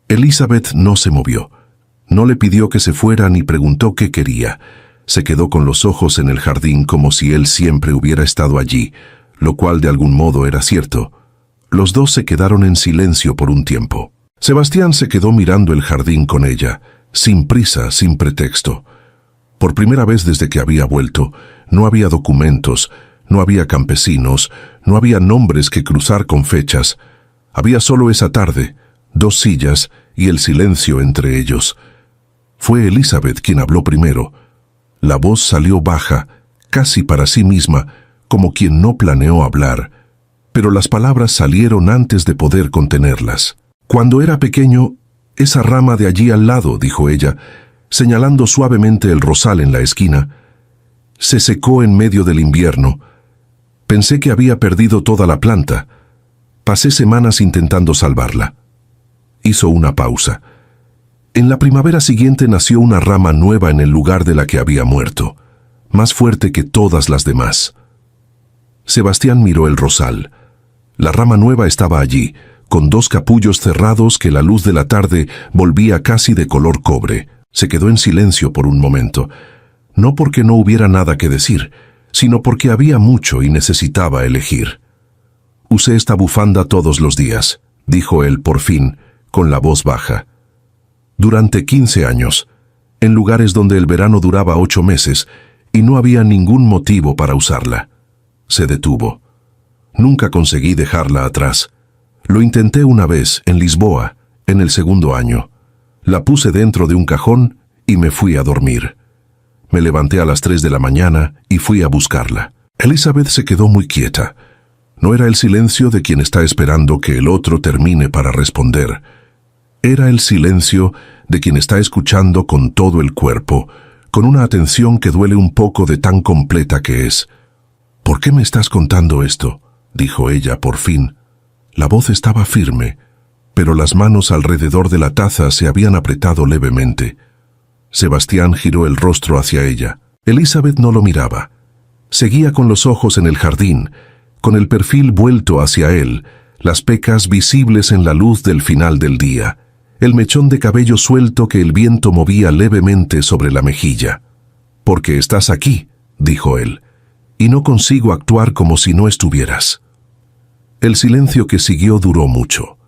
Elizabeth no se movió. No le pidió que se fuera ni preguntó qué quería. Se quedó con los ojos en el jardín como si él siempre hubiera estado allí, lo cual de algún modo era cierto. Los dos se quedaron en silencio por un tiempo. Sebastián se quedó mirando el jardín con ella, sin prisa, sin pretexto. Por primera vez desde que había vuelto, no había documentos, no había campesinos, no había nombres que cruzar con fechas. Había solo esa tarde, 2 sillas y el silencio entre ellos. Fue Elizabeth quien habló primero. La voz salió baja, casi para sí misma, como quien no planeó hablar, pero las palabras salieron antes de poder contenerlas. Cuando era pequeño, esa rama de allí al lado, dijo ella, señalando suavemente el rosal en la esquina, se secó en medio del invierno. Pensé que había perdido toda la planta. Pasé semanas intentando salvarla. Hizo una pausa. En la primavera siguiente nació una rama nueva en el lugar de la que había muerto, más fuerte que todas las demás. Sebastián miró el rosal. La rama nueva estaba allí, con 2 capullos cerrados que la luz de la tarde volvía casi de color cobre. Se quedó en silencio por un momento, no porque no hubiera nada que decir, sino porque había mucho y necesitaba elegir. «Usé esta bufanda todos los días», dijo él por fin, con la voz baja. «Durante 15 años, en lugares donde el verano duraba 8 meses, y no había ningún motivo para usarla». Se detuvo. «Nunca conseguí dejarla atrás. Lo intenté una vez, en Lisboa, en el 2.º año. La puse dentro de un cajón y me fui a dormir. Me levanté a las 3 de la mañana y fui a buscarla». Elizabeth se quedó muy quieta. No era el silencio de quien está esperando que el otro termine para responder. Era el silencio de quien está escuchando con todo el cuerpo, con una atención que duele un poco de tan completa que es. «¿Por qué me estás contando esto?», dijo ella por fin. La voz estaba firme, pero las manos alrededor de la taza se habían apretado levemente. Sebastián giró el rostro hacia ella. Elizabeth no lo miraba. Seguía con los ojos en el jardín, con el perfil vuelto hacia él, las pecas visibles en la luz del final del día, el mechón de cabello suelto que el viento movía levemente sobre la mejilla. «Porque estás aquí», dijo él, «y no consigo actuar como si no estuvieras». El silencio que siguió duró mucho.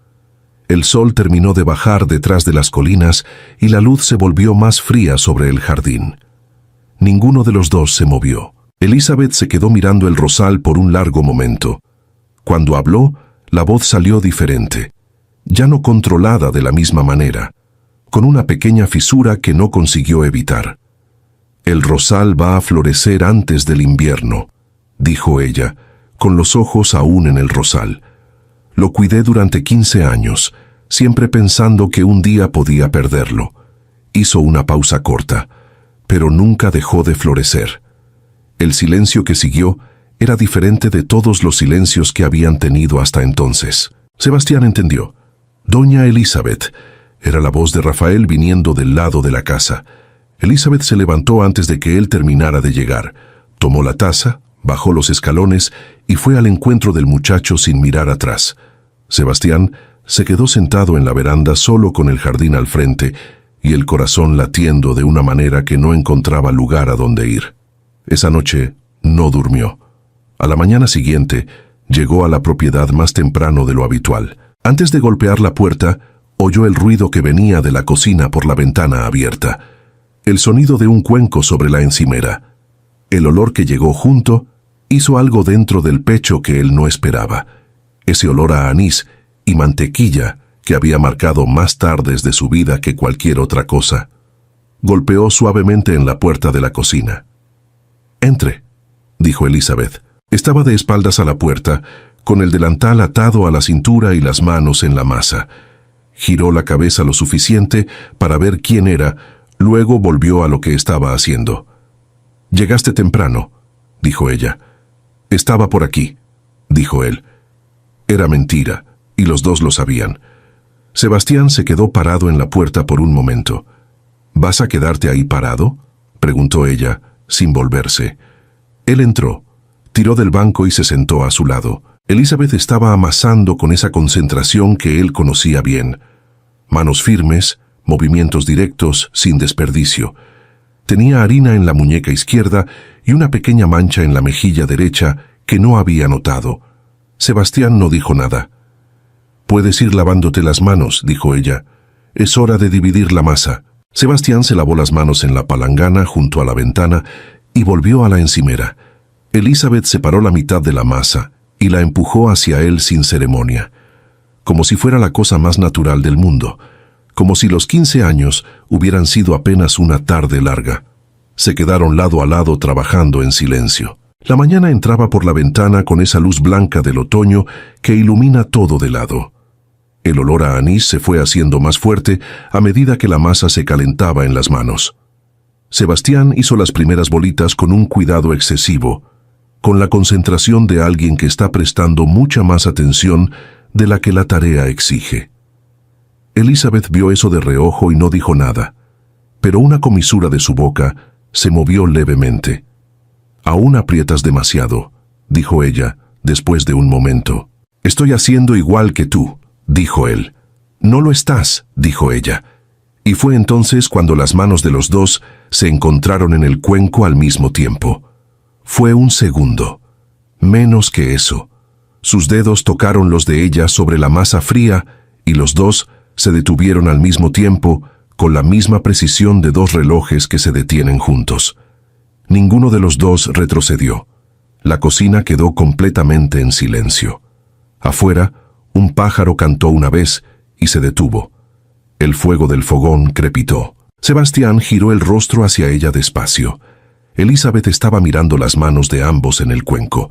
El sol terminó de bajar detrás de las colinas y la luz se volvió más fría sobre el jardín. Ninguno de los dos se movió. Elizabeth se quedó mirando el rosal por un largo momento. Cuando habló, la voz salió diferente, ya no controlada de la misma manera, con una pequeña fisura que no consiguió evitar. «El rosal va a florecer antes del invierno», dijo ella, con los ojos aún en el rosal. «Lo cuidé durante 15 años, siempre pensando que un día podía perderlo». Hizo una pausa corta, pero nunca dejó de florecer. El silencio que siguió era diferente de todos los silencios que habían tenido hasta entonces. Sebastián entendió. «Doña Elizabeth», era la voz de Rafael viniendo del lado de la casa. Elizabeth se levantó antes de que él terminara de llegar. Tomó la taza, bajó los escalones y fue al encuentro del muchacho sin mirar atrás. Sebastián se quedó sentado en la veranda solo con el jardín al frente y el corazón latiendo de una manera que no encontraba lugar a donde ir. Esa noche no durmió. A la mañana siguiente llegó a la propiedad más temprano de lo habitual. Antes de golpear la puerta, oyó el ruido que venía de la cocina por la ventana abierta, el sonido de un cuenco sobre la encimera. El olor que llegó junto hizo algo dentro del pecho que él no esperaba, ese olor a anís y mantequilla que había marcado más tardes de su vida que cualquier otra cosa. Golpeó suavemente en la puerta de la cocina. «Entre», dijo Elizabeth. Estaba de espaldas a la puerta, con el delantal atado a la cintura y las manos en la masa. Giró la cabeza lo suficiente para ver quién era, luego volvió a lo que estaba haciendo. «Llegaste temprano», dijo ella. «Estaba por aquí», dijo él. Era mentira, y los dos lo sabían. Sebastián se quedó parado en la puerta por un momento. «¿Vas a quedarte ahí parado?», preguntó ella, sin volverse. Él entró, tiró del banco y se sentó a su lado. Elizabeth estaba amasando con esa concentración que él conocía bien. Manos firmes, movimientos directos, sin desperdicio. Tenía harina en la muñeca izquierda y una pequeña mancha en la mejilla derecha que no había notado. Sebastián no dijo nada. «Puedes ir lavándote las manos», dijo ella. «Es hora de dividir la masa». Sebastián se lavó las manos en la palangana junto a la ventana y volvió a la encimera. Elizabeth separó la mitad de la masa y la empujó hacia él sin ceremonia, como si fuera la cosa más natural del mundo, como si los 15 años hubieran sido apenas una tarde larga. Se quedaron lado a lado trabajando en silencio. La mañana entraba por la ventana con esa luz blanca del otoño que ilumina todo de lado. El olor a anís se fue haciendo más fuerte a medida que la masa se calentaba en las manos. Sebastián hizo las primeras bolitas con un cuidado excesivo, con la concentración de alguien que está prestando mucha más atención de la que la tarea exige. Elizabeth vio eso de reojo y no dijo nada, pero una comisura de su boca se movió levemente. «Aún aprietas demasiado», dijo ella, después de un momento. «Estoy haciendo igual que tú», dijo él. «No lo estás», dijo ella. Y fue entonces cuando las manos de los dos se encontraron en el cuenco al mismo tiempo. Fue un segundo. Menos que eso. Sus dedos tocaron los de ella sobre la masa fría y los dos se detuvieron al mismo tiempo con la misma precisión de dos relojes que se detienen juntos. Ninguno de los dos retrocedió. La cocina quedó completamente en silencio. Afuera, un pájaro cantó una vez y se detuvo. El fuego del fogón crepitó. Sebastián giró el rostro hacia ella despacio. Elizabeth estaba mirando las manos de ambos en el cuenco,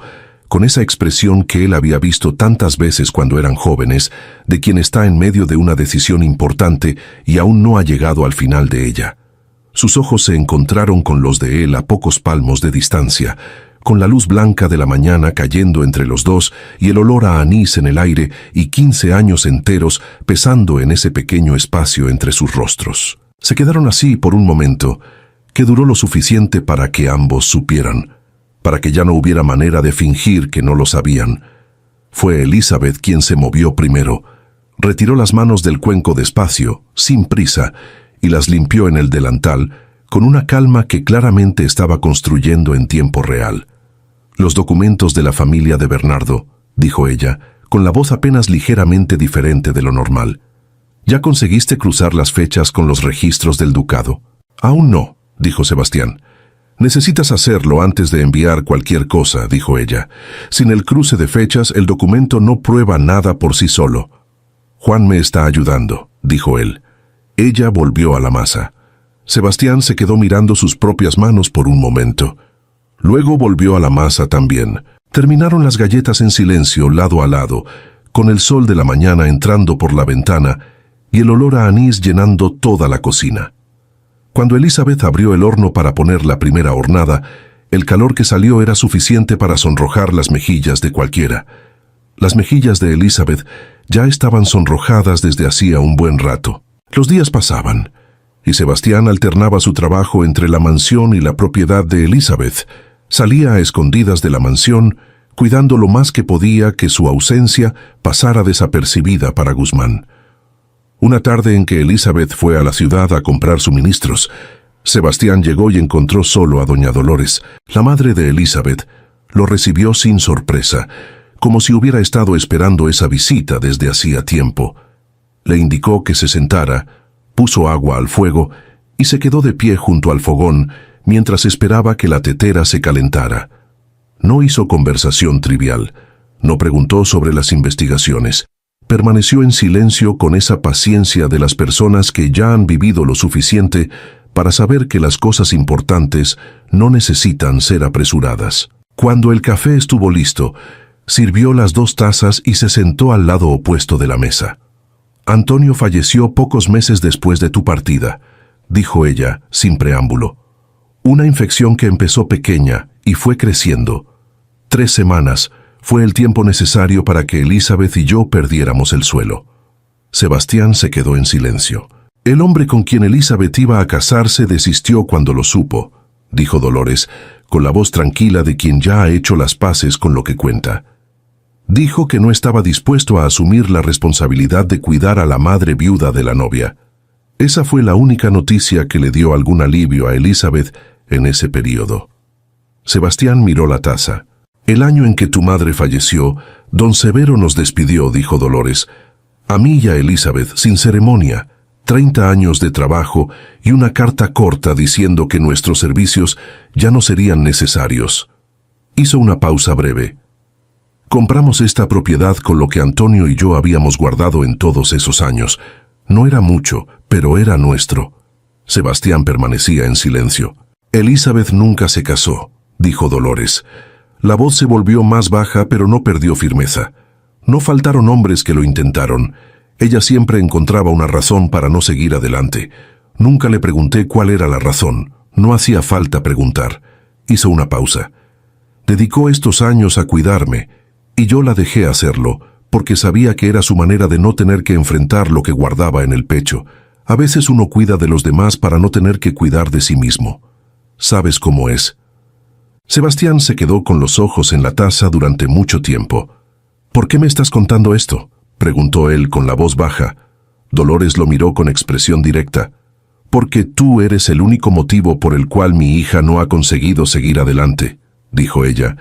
con esa expresión que él había visto tantas veces cuando eran jóvenes, de quien está en medio de una decisión importante y aún no ha llegado al final de ella. Sus ojos se encontraron con los de él a pocos palmos de distancia, con la luz blanca de la mañana cayendo entre los dos y el olor a anís en el aire y 15 años enteros pesando en ese pequeño espacio entre sus rostros. Se quedaron así por un momento, que duró lo suficiente para que ambos supieran, para que ya no hubiera manera de fingir que no lo sabían. Fue Elizabeth quien se movió primero, retiró las manos del cuenco despacio, sin prisa, y las limpió en el delantal, con una calma que claramente estaba construyendo en tiempo real. «Los documentos de la familia de Bernardo», dijo ella, con la voz apenas ligeramente diferente de lo normal. «¿Ya conseguiste cruzar las fechas con los registros del ducado?» «Aún no», dijo Sebastián. «Necesitas hacerlo antes de enviar cualquier cosa», dijo ella. «Sin el cruce de fechas, el documento no prueba nada por sí solo». «Juan me está ayudando», dijo él. Ella volvió a la masa. Sebastián se quedó mirando sus propias manos por un momento. Luego volvió a la masa también. Terminaron las galletas en silencio, lado a lado, con el sol de la mañana entrando por la ventana y el olor a anís llenando toda la cocina. Cuando Elizabeth abrió el horno para poner la primera hornada, el calor que salió era suficiente para sonrojar las mejillas de cualquiera. Las mejillas de Elizabeth ya estaban sonrojadas desde hacía un buen rato. Los días pasaban, y Sebastián alternaba su trabajo entre la mansión y la propiedad de Elizabeth. Salía a escondidas de la mansión, cuidando lo más que podía que su ausencia pasara desapercibida para Guzmán. Una tarde en que Elizabeth fue a la ciudad a comprar suministros, Sebastián llegó y encontró solo a doña Dolores, la madre de Elizabeth. Lo recibió sin sorpresa. como si hubiera estado esperando esa visita desde hacía tiempo. Le indicó que se sentara, puso agua al fuego y se quedó de pie junto al fogón mientras esperaba que la tetera se calentara. No hizo conversación trivial, no preguntó sobre las investigaciones. Permaneció en silencio con esa paciencia de las personas que ya han vivido lo suficiente para saber que las cosas importantes no necesitan ser apresuradas. Cuando el café estuvo listo, sirvió las 2 tazas y se sentó al lado opuesto de la mesa. «Antonio falleció pocos meses después de tu partida», dijo ella, sin preámbulo. «Una infección que empezó pequeña y fue creciendo. 3 semanas fue el tiempo necesario para que Elizabeth y yo perdiéramos el suelo». Sebastián se quedó en silencio. «El hombre con quien Elizabeth iba a casarse desistió cuando lo supo», dijo Dolores, con la voz tranquila de quien ya ha hecho las paces con lo que cuenta. «Dijo que no estaba dispuesto a asumir la responsabilidad de cuidar a la madre viuda de la novia. Esa fue la única noticia que le dio algún alivio a Elizabeth en ese período». Sebastián miró la taza. «El año en que tu madre falleció, don Severo nos despidió», dijo Dolores. «A mí y a Elizabeth, sin ceremonia. 30 años de trabajo y una carta corta diciendo que nuestros servicios ya no serían necesarios». Hizo una pausa breve. «Compramos esta propiedad con lo que Antonio y yo habíamos guardado en todos esos años. No era mucho, pero era nuestro». Sebastián permanecía en silencio. «Elizabeth nunca se casó», dijo Dolores. La voz se volvió más baja, pero no perdió firmeza. «No faltaron hombres que lo intentaron. Ella siempre encontraba una razón para no seguir adelante. Nunca le pregunté cuál era la razón. No hacía falta preguntar». Hizo una pausa. «Dedicó estos años a cuidarme, y yo la dejé hacerlo, porque sabía que era su manera de no tener que enfrentar lo que guardaba en el pecho. A veces uno cuida de los demás para no tener que cuidar de sí mismo. Sabes cómo es». Sebastián se quedó con los ojos en la taza durante mucho tiempo. «¿Por qué me estás contando esto?», preguntó él con la voz baja. Dolores lo miró con expresión directa. «Porque tú eres el único motivo por el cual mi hija no ha conseguido seguir adelante», dijo ella.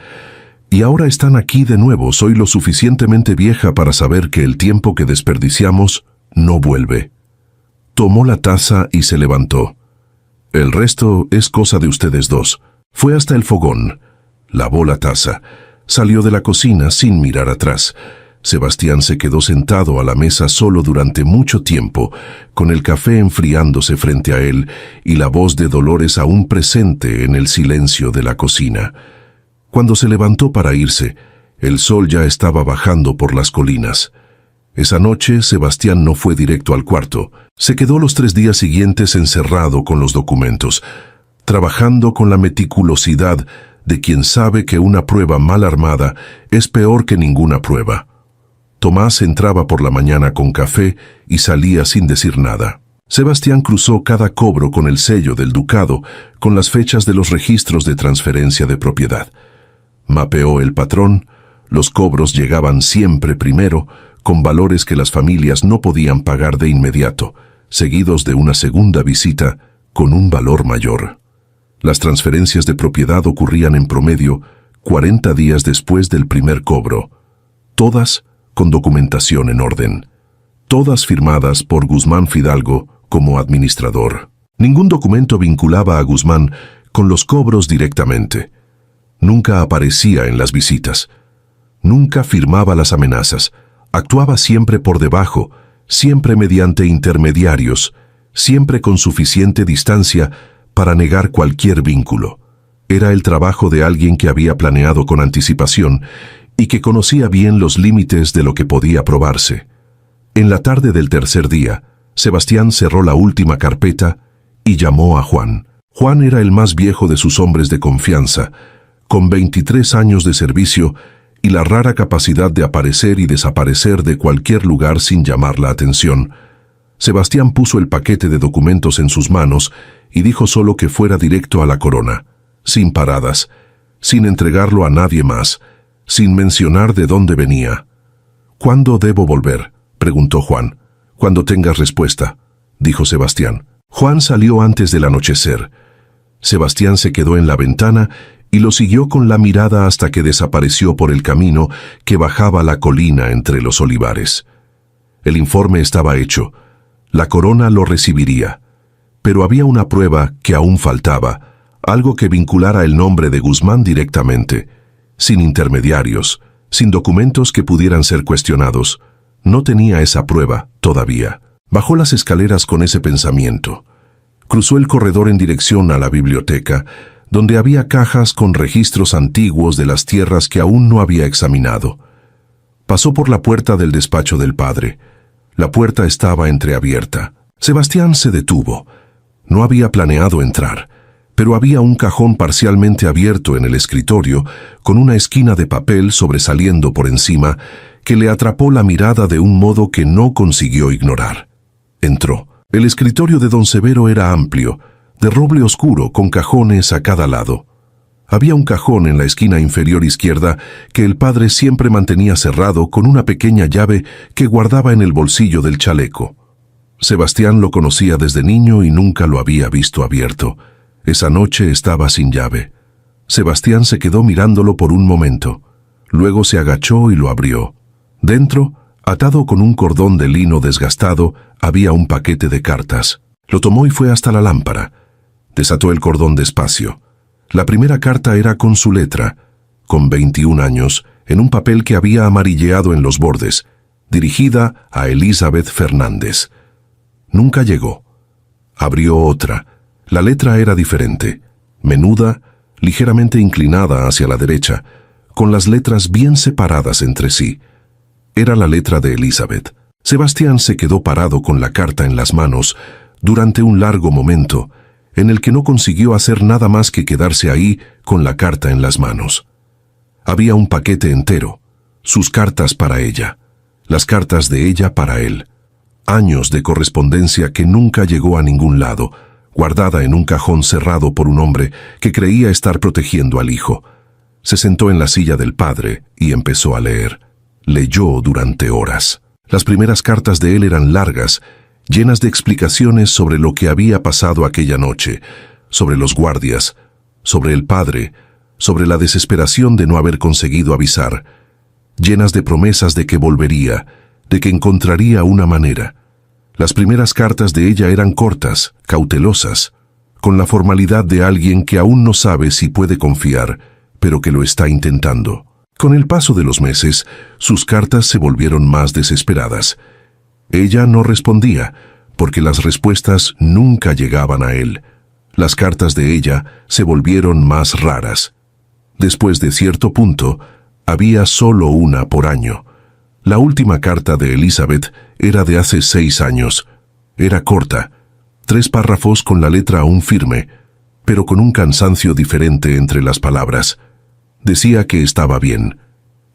«Y ahora están aquí de nuevo. Soy lo suficientemente vieja para saber que el tiempo que desperdiciamos no vuelve». Tomó la taza y se levantó. «El resto es cosa de ustedes dos». Fue hasta el fogón, lavó la taza, salió de la cocina sin mirar atrás. Sebastián se quedó sentado a la mesa solo durante mucho tiempo, con el café enfriándose frente a él y la voz de Dolores aún presente en el silencio de la cocina. Cuando se levantó para irse, el sol ya estaba bajando por las colinas. Esa noche Sebastián no fue directo al cuarto. Se quedó los 3 días siguientes encerrado con los documentos, trabajando con la meticulosidad de quien sabe que una prueba mal armada es peor que ninguna prueba. Tomás entraba por la mañana con café y salía sin decir nada. Sebastián cruzó cada cobro con el sello del ducado, con las fechas de los registros de transferencia de propiedad. Mapeó el patrón, los cobros llegaban siempre primero, con valores que las familias no podían pagar de inmediato, seguidos de una segunda visita con un valor mayor. Las transferencias de propiedad ocurrían en promedio 40 días después del primer cobro, todas con documentación en orden, todas firmadas por Guzmán Fidalgo como administrador. Ningún documento vinculaba a Guzmán con los cobros directamente. Nunca aparecía en las visitas. Nunca firmaba las amenazas. Actuaba siempre por debajo, siempre mediante intermediarios, siempre con suficiente distancia para negar cualquier vínculo. Era el trabajo de alguien que había planeado con anticipación y que conocía bien los límites de lo que podía probarse. En la tarde del tercer día, Sebastián cerró la última carpeta y llamó a Juan. Juan era el más viejo de sus hombres de confianza, con 23 años de servicio y la rara capacidad de aparecer y desaparecer de cualquier lugar sin llamar la atención. Sebastián puso el paquete de documentos en sus manos y dijo solo que fuera directo a la corona, sin paradas, sin entregarlo a nadie más, sin mencionar de dónde venía. «¿Cuándo debo volver?», preguntó Juan. «Cuando tengas respuesta», dijo Sebastián. Juan salió antes del anochecer. Sebastián se quedó en la ventana y lo siguió con la mirada hasta que desapareció por el camino que bajaba la colina entre los olivares. El informe estaba hecho. La corona lo recibiría. Pero había una prueba que aún faltaba, algo que vinculara el nombre de Guzmán directamente, sin intermediarios, sin documentos que pudieran ser cuestionados. No tenía esa prueba todavía. Bajó las escaleras con ese pensamiento. Cruzó el corredor en dirección a la biblioteca, donde había cajas con registros antiguos de las tierras que aún no había examinado. Pasó por la puerta del despacho del padre. La puerta estaba entreabierta. Sebastián se detuvo. No había planeado entrar, pero había un cajón parcialmente abierto en el escritorio, con una esquina de papel sobresaliendo por encima, que le atrapó la mirada de un modo que no consiguió ignorar. Entró. El escritorio de don Severo era amplio, de roble oscuro con cajones a cada lado. Había un cajón en la esquina inferior izquierda que el padre siempre mantenía cerrado con una pequeña llave que guardaba en el bolsillo del chaleco. Sebastián lo conocía desde niño y nunca lo había visto abierto. Esa noche estaba sin llave. Sebastián se quedó mirándolo por un momento. Luego se agachó y lo abrió. Dentro, atado con un cordón de lino desgastado, había un paquete de cartas. Lo tomó y fue hasta la lámpara. Desató el cordón despacio. La primera carta era con su letra, con 21 años, en un papel que había amarilleado en los bordes, dirigida a Elizabeth Fernández. Nunca llegó. Abrió otra. La letra era diferente, menuda, ligeramente inclinada hacia la derecha, con las letras bien separadas entre sí. Era la letra de Elizabeth. Sebastián se quedó parado con la carta en las manos durante un largo momento, en el que no consiguió hacer nada más que quedarse ahí con la carta en las manos. Había un paquete entero, sus cartas para ella, las cartas de ella para él. Años de correspondencia que nunca llegó a ningún lado, guardada en un cajón cerrado por un hombre que creía estar protegiendo al hijo. Se sentó en la silla del padre y empezó a leer. Leyó durante horas. Las primeras cartas de él eran largas, llenas de explicaciones sobre lo que había pasado aquella noche, sobre los guardias, sobre el padre, sobre la desesperación de no haber conseguido avisar, llenas de promesas de que volvería, de que encontraría una manera. Las primeras cartas de ella eran cortas, cautelosas, con la formalidad de alguien que aún no sabe si puede confiar, pero que lo está intentando. Con el paso de los meses, sus cartas se volvieron más desesperadas. Ella no respondía, porque las respuestas nunca llegaban a él. Las cartas de ella se volvieron más raras. Después de cierto punto, había solo una por año. La última carta de Elizabeth era de hace 6 años. Era corta, 3 párrafos con la letra aún firme, pero con un cansancio diferente entre las palabras. Decía que estaba bien,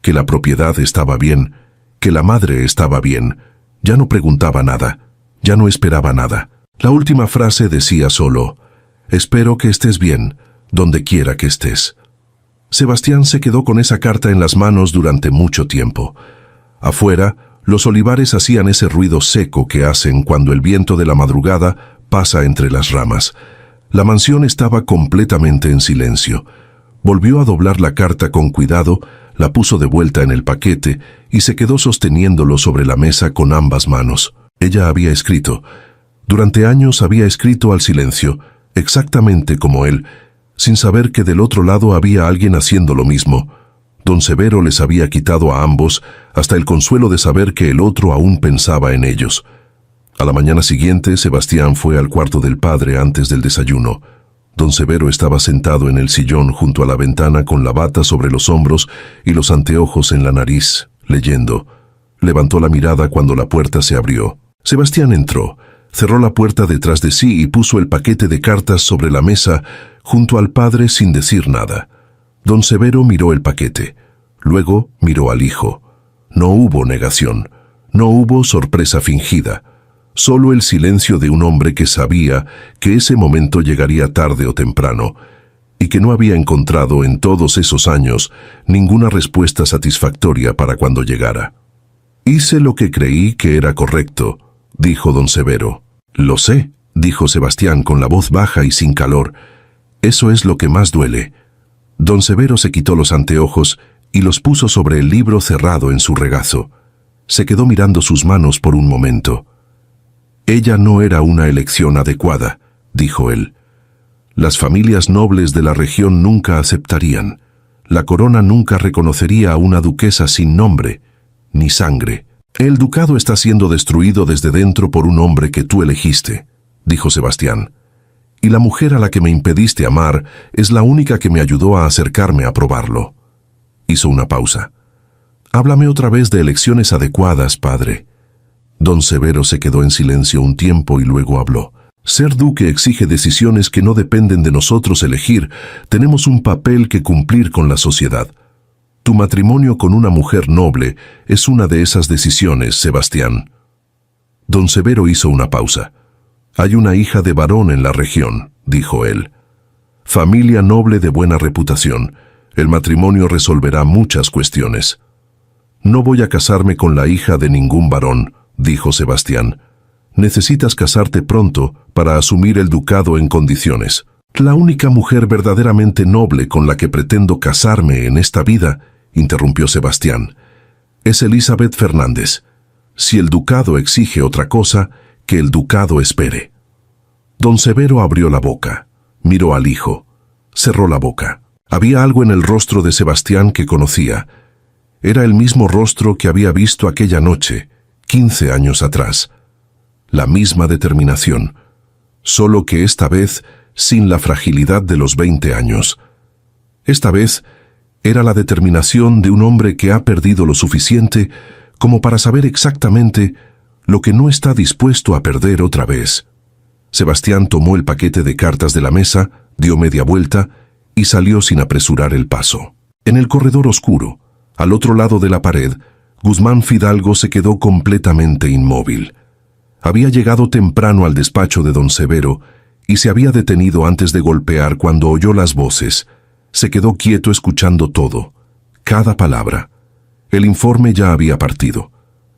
que la propiedad estaba bien, que la madre estaba bien. Ya no preguntaba nada, ya no esperaba nada. La última frase decía solo: «Espero que estés bien, donde quiera que estés». Sebastián se quedó con esa carta en las manos durante mucho tiempo. Afuera, los olivares hacían ese ruido seco que hacen cuando el viento de la madrugada pasa entre las ramas. La mansión estaba completamente en silencio. Volvió a doblar la carta con cuidado, la puso de vuelta en el paquete y se quedó sosteniéndolo sobre la mesa con ambas manos. Ella había escrito. Durante años había escrito al silencio, exactamente como él, sin saber que del otro lado había alguien haciendo lo mismo. Don Severo les había quitado a ambos hasta el consuelo de saber que el otro aún pensaba en ellos. A la mañana siguiente, Sebastián fue al cuarto del padre antes del desayuno. Don Severo estaba sentado en el sillón junto a la ventana con la bata sobre los hombros y los anteojos en la nariz, leyendo. Levantó la mirada cuando la puerta se abrió. Sebastián entró, cerró la puerta detrás de sí y puso el paquete de cartas sobre la mesa junto al padre sin decir nada. Don Severo miró el paquete. Luego miró al hijo. No hubo negación. No hubo sorpresa fingida. Solo el silencio de un hombre que sabía que ese momento llegaría tarde o temprano y que no había encontrado en todos esos años ninguna respuesta satisfactoria para cuando llegara. «Hice lo que creí que era correcto», dijo don Severo. «Lo sé», dijo Sebastián con la voz baja y sin calor. «Eso es lo que más duele. Don Severo se quitó los anteojos y los puso sobre el libro cerrado en su regazo. Se quedó mirando sus manos por un momento. Ella no era una elección adecuada, dijo él. Las familias nobles de la región nunca aceptarían. La corona nunca reconocería a una duquesa sin nombre, ni sangre. El ducado está siendo destruido desde dentro por un hombre que tú elegiste, dijo Sebastián. Y la mujer a la que me impediste amar es la única que me ayudó a acercarme a probarlo. Hizo una pausa. Háblame otra vez de elecciones adecuadas, padre. Don Severo se quedó en silencio un tiempo y luego habló. Ser duque exige decisiones que no dependen de nosotros elegir. Tenemos un papel que cumplir con la sociedad. Tu matrimonio con una mujer noble es una de esas decisiones, Sebastián. Don Severo hizo una pausa. Hay una hija de varón en la región, dijo él. Familia noble de buena reputación. El matrimonio resolverá muchas cuestiones. No voy a casarme con la hija de ningún varón, dijo Sebastián. Necesitas casarte pronto para asumir el ducado en condiciones. La única mujer verdaderamente noble con la que pretendo casarme en esta vida, interrumpió Sebastián, es Elizabeth Fernández. Si el ducado exige otra cosa, que el ducado espere. Don Severo abrió la boca, miró al hijo, cerró la boca. Había algo en el rostro de Sebastián que conocía. Era el mismo rostro que había visto aquella noche, 15 años atrás. La misma determinación, solo que esta vez sin la fragilidad de los 20 años. Esta vez era la determinación de un hombre que ha perdido lo suficiente como para saber exactamente lo que no está dispuesto a perder otra vez. Sebastián tomó el paquete de cartas de la mesa, dio media vuelta y salió sin apresurar el paso. En el corredor oscuro, al otro lado de la pared, Guzmán Fidalgo se quedó completamente inmóvil. Había llegado temprano al despacho de don Severo y se había detenido antes de golpear cuando oyó las voces. Se quedó quieto escuchando todo, cada palabra. El informe ya había partido.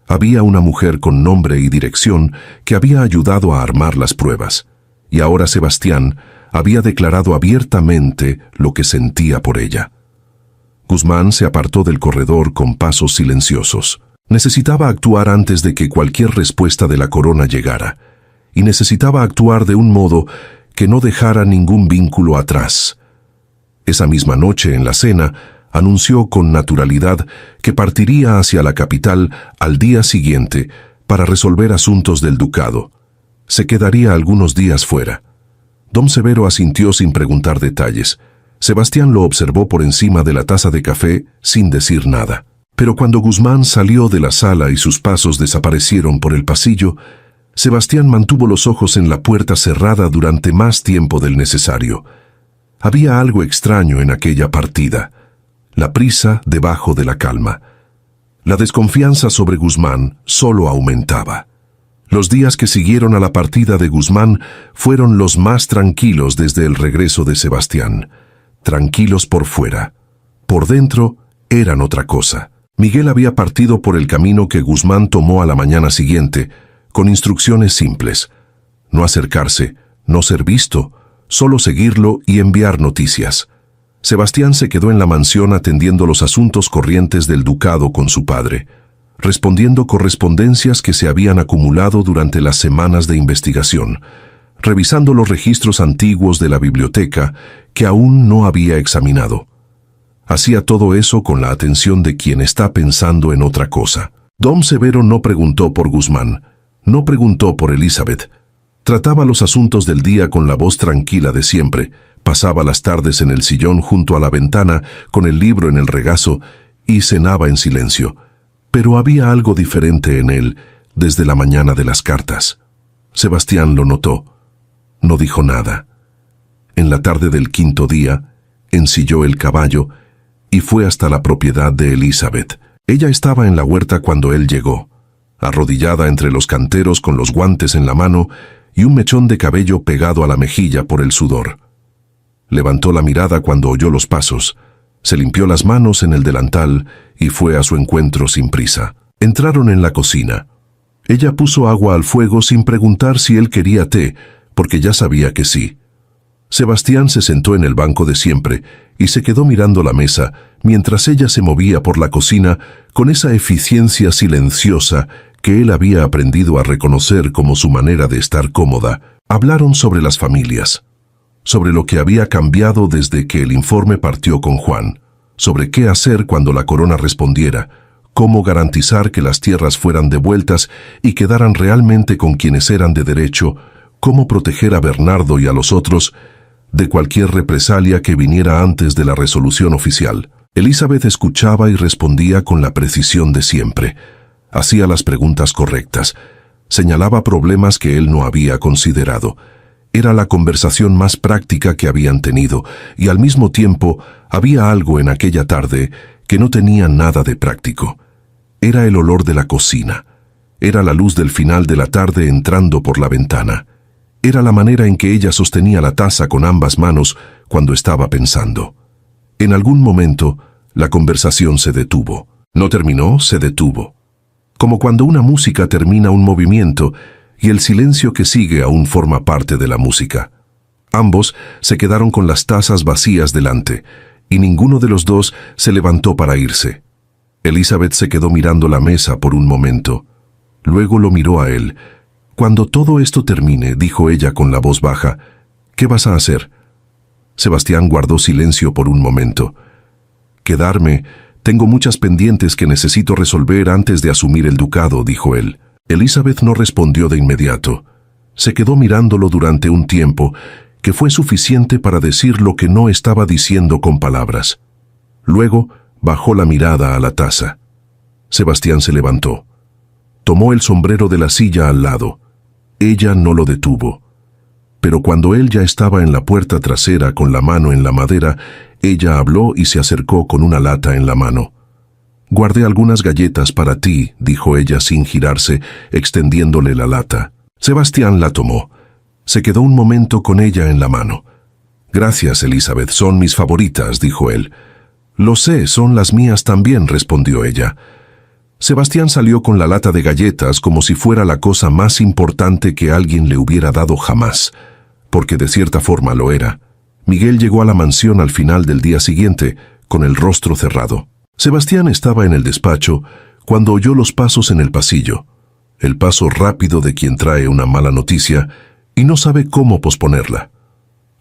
Había una mujer con nombre y dirección que había ayudado a armar las pruebas, y ahora Sebastián había declarado abiertamente lo que sentía por ella. Guzmán se apartó del corredor con pasos silenciosos. Necesitaba actuar antes de que cualquier respuesta de la corona llegara, y necesitaba actuar de un modo que no dejara ningún vínculo atrás. Esa misma noche, en la cena, anunció con naturalidad que partiría hacia la capital al día siguiente para resolver asuntos del ducado. Se quedaría algunos días fuera. Don Severo asintió sin preguntar detalles. Sebastián lo observó por encima de la taza de café sin decir nada. Pero cuando Guzmán salió de la sala y sus pasos desaparecieron por el pasillo, Sebastián mantuvo los ojos en la puerta cerrada durante más tiempo del necesario. Había algo extraño en aquella partida. La prisa debajo de la calma. La desconfianza sobre Guzmán solo aumentaba. Los días que siguieron a la partida de Guzmán fueron los más tranquilos desde el regreso de Sebastián. Tranquilos por fuera. Por dentro eran otra cosa. Miguel había partido por el camino que Guzmán tomó a la mañana siguiente, con instrucciones simples. No acercarse, no ser visto, solo seguirlo y enviar noticias. Sebastián se quedó en la mansión atendiendo los asuntos corrientes del ducado con su padre, respondiendo correspondencias que se habían acumulado durante las semanas de investigación, revisando los registros antiguos de la biblioteca que aún no había examinado. Hacía todo eso con la atención de quien está pensando en otra cosa. Don Severo no preguntó por Guzmán, no preguntó por Elizabeth. Trataba los asuntos del día con la voz tranquila de siempre, pasaba las tardes en el sillón junto a la ventana con el libro en el regazo y cenaba en silencio. Pero había algo diferente en él desde la mañana de las cartas. Sebastián lo notó. No dijo nada. En la tarde del quinto día, ensilló el caballo y fue hasta la propiedad de Elizabeth. Ella estaba en la huerta cuando él llegó, arrodillada entre los canteros con los guantes en la mano y un mechón de cabello pegado a la mejilla por el sudor. Levantó la mirada cuando oyó los pasos, se limpió las manos en el delantal y fue a su encuentro sin prisa. Entraron en la cocina. Ella puso agua al fuego sin preguntar si él quería té, porque ya sabía que sí. Sebastián se sentó en el banco de siempre y se quedó mirando la mesa mientras ella se movía por la cocina con esa eficiencia silenciosa que él había aprendido a reconocer como su manera de estar cómoda. Hablaron sobre las familias, sobre lo que había cambiado desde que el informe partió con Juan, sobre qué hacer cuando la corona respondiera, cómo garantizar que las tierras fueran devueltas y quedaran realmente con quienes eran de derecho, cómo proteger a Bernardo y a los otros de cualquier represalia que viniera antes de la resolución oficial. Elizabeth escuchaba y respondía con la precisión de siempre. Hacía las preguntas correctas. Señalaba problemas que él no había considerado. Era la conversación más práctica que habían tenido, y al mismo tiempo había algo en aquella tarde que no tenía nada de práctico. Era el olor de la cocina. Era la luz del final de la tarde entrando por la ventana. Era la manera en que ella sostenía la taza con ambas manos cuando estaba pensando. En algún momento, la conversación se detuvo. No terminó, se detuvo. Como cuando una música termina un movimiento y el silencio que sigue aún forma parte de la música. Ambos se quedaron con las tazas vacías delante, y ninguno de los dos se levantó para irse. Elizabeth se quedó mirando la mesa por un momento. Luego lo miró a él. «Cuando todo esto termine», dijo ella con la voz baja, «¿qué vas a hacer?» Sebastián guardó silencio por un momento. «Quedarme. Tengo muchas pendientes que necesito resolver antes de asumir el ducado», dijo él. Elizabeth no respondió de inmediato. Se quedó mirándolo durante un tiempo, que fue suficiente para decir lo que no estaba diciendo con palabras. Luego bajó la mirada a la taza. Sebastián se levantó. Tomó el sombrero de la silla al lado. Ella no lo detuvo. Pero cuando él ya estaba en la puerta trasera con la mano en la madera, ella habló y se acercó con una lata en la mano. «Guardé algunas galletas para ti», dijo ella sin girarse, extendiéndole la lata. Sebastián la tomó. Se quedó un momento con ella en la mano. «Gracias, Elizabeth, son mis favoritas», dijo él. «Lo sé, son las mías también», respondió ella. Sebastián salió con la lata de galletas como si fuera la cosa más importante que alguien le hubiera dado jamás, porque de cierta forma lo era. Miguel llegó a la mansión al final del día siguiente, con el rostro cerrado. Sebastián estaba en el despacho cuando oyó los pasos en el pasillo, el paso rápido de quien trae una mala noticia y no sabe cómo posponerla.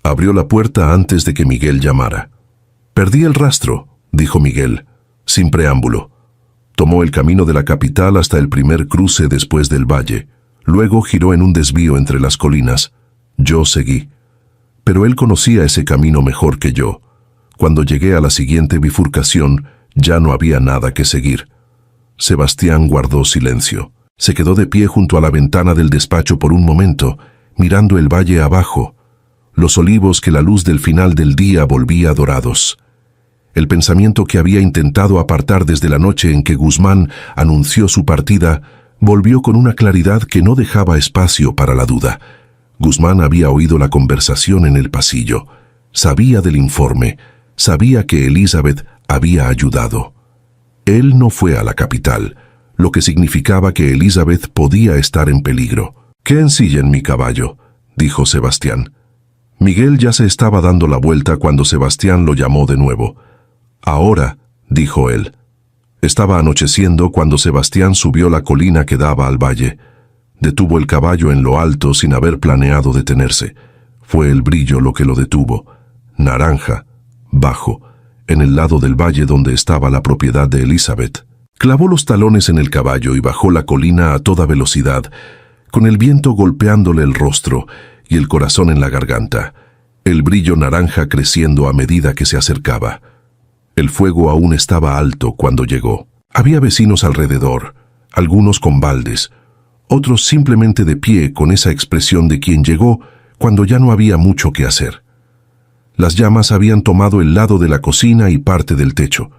Abrió la puerta antes de que Miguel llamara. «Perdí el rastro», dijo Miguel, sin preámbulo. Tomó el camino de la capital hasta el primer cruce después del valle. Luego giró en un desvío entre las colinas. Yo seguí. Pero él conocía ese camino mejor que yo. Cuando llegué a la siguiente bifurcación, ya no había nada que seguir. Sebastián guardó silencio. Se quedó de pie junto a la ventana del despacho por un momento, mirando el valle abajo, los olivos que la luz del final del día volvía dorados. El pensamiento que había intentado apartar desde la noche en que Guzmán anunció su partida volvió con una claridad que no dejaba espacio para la duda. Guzmán había oído la conversación en el pasillo, sabía del informe, sabía que Elizabeth había ayudado. Él no fue a la capital, lo que significaba que Elizabeth podía estar en peligro. «¿Qué ensillen mi caballo?», dijo Sebastián. Miguel ya se estaba dando la vuelta cuando Sebastián lo llamó de nuevo. «Ahora», dijo él. Estaba anocheciendo cuando Sebastián subió la colina que daba al valle. Detuvo el caballo en lo alto sin haber planeado detenerse. Fue el brillo lo que lo detuvo. Naranja, bajo, en el lado del valle donde estaba la propiedad de Elizabeth. Clavó los talones en el caballo y bajó la colina a toda velocidad, con el viento golpeándole el rostro y el corazón en la garganta, el brillo naranja creciendo a medida que se acercaba. El fuego aún estaba alto cuando llegó. Había vecinos alrededor, algunos con baldes, otros simplemente de pie con esa expresión de quien llegó cuando ya no había mucho que hacer. Las llamas habían tomado el lado de la cocina y parte del techo.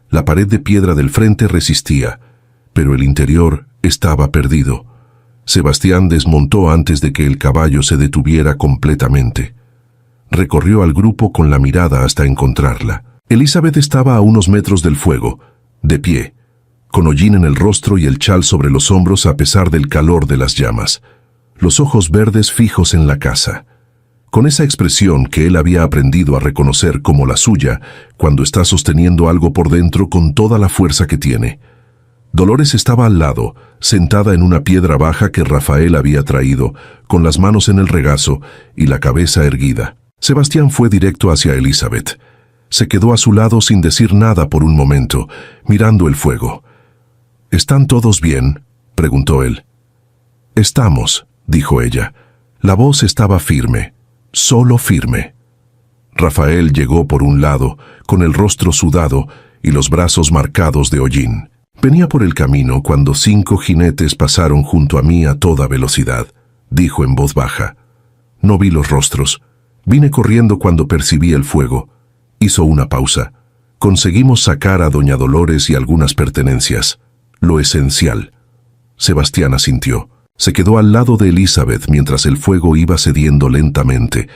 La pared de piedra del frente resistía, pero el interior estaba perdido. Sebastián desmontó antes de que el caballo se detuviera completamente. Recorrió al grupo con la mirada hasta encontrarla. Elizabeth estaba a unos metros del fuego, de pie, con hollín en el rostro y el chal sobre los hombros a pesar del calor de las llamas, los ojos verdes fijos en la casa. con esa expresión que él había aprendido a reconocer como la suya cuando está sosteniendo algo por dentro con toda la fuerza que tiene. Dolores estaba al lado, sentada en una piedra baja que Rafael había traído, con las manos en el regazo y la cabeza erguida. Sebastián fue directo hacia Elizabeth. Se quedó a su lado sin decir nada por un momento, mirando el fuego. ¿Están todos bien?, preguntó él. Estamos, dijo ella. La voz estaba firme, solo firme. Rafael llegó por un lado, con el rostro sudado y los brazos marcados de hollín. Venía por el camino cuando 5 jinetes pasaron junto a mí a toda velocidad, dijo en voz baja. No vi los rostros. Vine corriendo cuando percibí el fuego. Hizo una pausa. Conseguimos sacar a doña Dolores y algunas pertenencias. Lo esencial. Sebastián asintió. Se quedó al lado de Elizabeth mientras el fuego iba cediendo lentamente,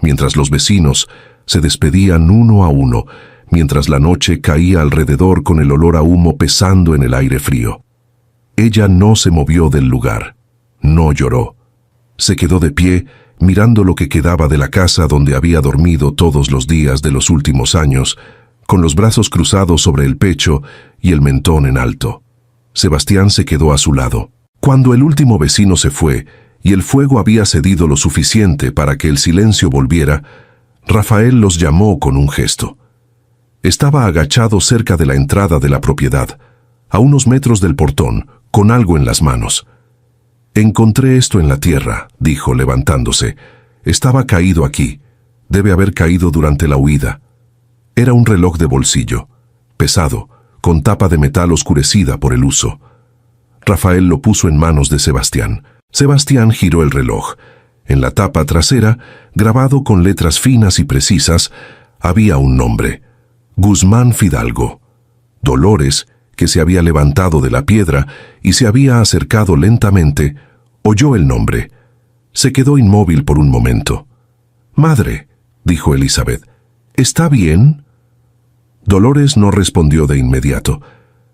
mientras los vecinos se despedían uno a uno, mientras la noche caía alrededor con el olor a humo pesando en el aire frío. Ella no se movió del lugar. No lloró. Se quedó de pie, mirando lo que quedaba de la casa donde había dormido todos los días de los últimos años, con los brazos cruzados sobre el pecho y el mentón en alto. Sebastián se quedó a su lado. Cuando el último vecino se fue y el fuego había cedido lo suficiente para que el silencio volviera, Rafael los llamó con un gesto. Estaba agachado cerca de la entrada de la propiedad, a unos metros del portón, con algo en las manos. «Encontré esto en la tierra», dijo levantándose. «Estaba caído aquí. Debe haber caído durante la huida». Era un reloj de bolsillo, pesado, con tapa de metal oscurecida por el uso. Rafael lo puso en manos de Sebastián. Sebastián giró el reloj. En la tapa trasera, grabado con letras finas y precisas, había un nombre: Guzmán Fidalgo. Dolores, que se había levantado de la piedra y se había acercado lentamente, oyó el nombre. Se quedó inmóvil por un momento. «Madre», dijo Elizabeth, «¿está bien?» Dolores no respondió de inmediato.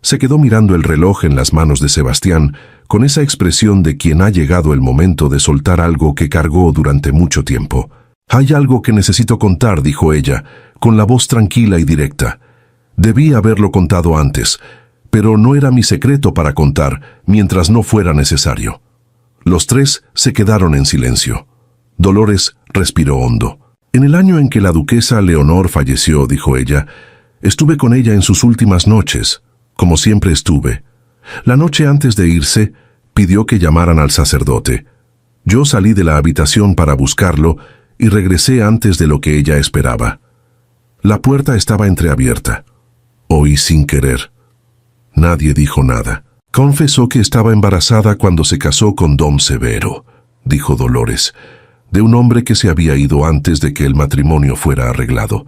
Se quedó mirando el reloj en las manos de Sebastián, con esa expresión de quien ha llegado el momento de soltar algo que cargó durante mucho tiempo. «Hay algo que necesito contar», dijo ella, con la voz tranquila y directa. «Debí haberlo contado antes, pero no era mi secreto para contar mientras no fuera necesario». Los tres se quedaron en silencio. Dolores respiró hondo. «En el año en que la duquesa Leonor falleció», dijo ella, «estuve con ella en sus últimas noches, como siempre estuve. La noche antes de irse, pidió que llamaran al sacerdote. Yo salí de la habitación para buscarlo y regresé antes de lo que ella esperaba. La puerta estaba entreabierta. Oí sin querer. Nadie dijo nada. Confesó que estaba embarazada cuando se casó con Dom Severo», dijo Dolores, «de un hombre que se había ido antes de que el matrimonio fuera arreglado.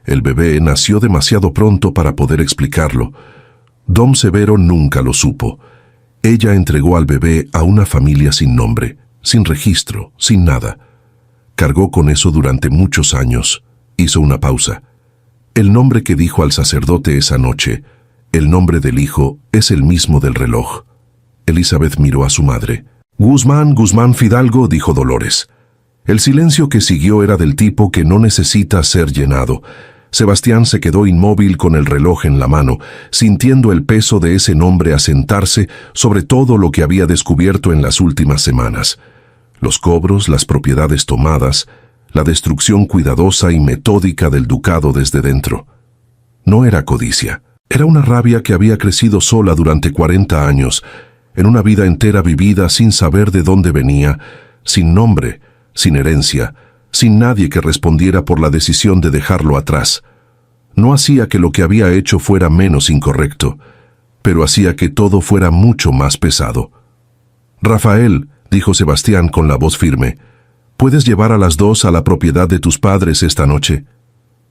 El bebé nació demasiado pronto para poder explicarlo. Dom Severo nunca lo supo. Ella entregó al bebé a una familia sin nombre, sin registro, sin nada. Cargó con eso durante muchos años». Hizo una pausa. «El nombre que dijo al sacerdote esa noche, el nombre del hijo, es el mismo del reloj». Elizabeth miró a su madre. «Guzmán, Guzmán Fidalgo», dijo Dolores. El silencio que siguió era del tipo que no necesita ser llenado. Sebastián se quedó inmóvil con el reloj en la mano, sintiendo el peso de ese nombre asentarse sobre todo lo que había descubierto en las últimas semanas. Los cobros, las propiedades tomadas, la destrucción cuidadosa y metódica del ducado desde dentro. No era codicia. Era una rabia que había crecido sola durante 40 años, en una vida entera vivida sin saber de dónde venía, sin nombre, sin herencia, sin nadie que respondiera por la decisión de dejarlo atrás. No hacía que lo que había hecho fuera menos incorrecto, pero hacía que todo fuera mucho más pesado. «Rafael», dijo Sebastián con la voz firme, «¿puedes llevar a las dos a la propiedad de tus padres esta noche?»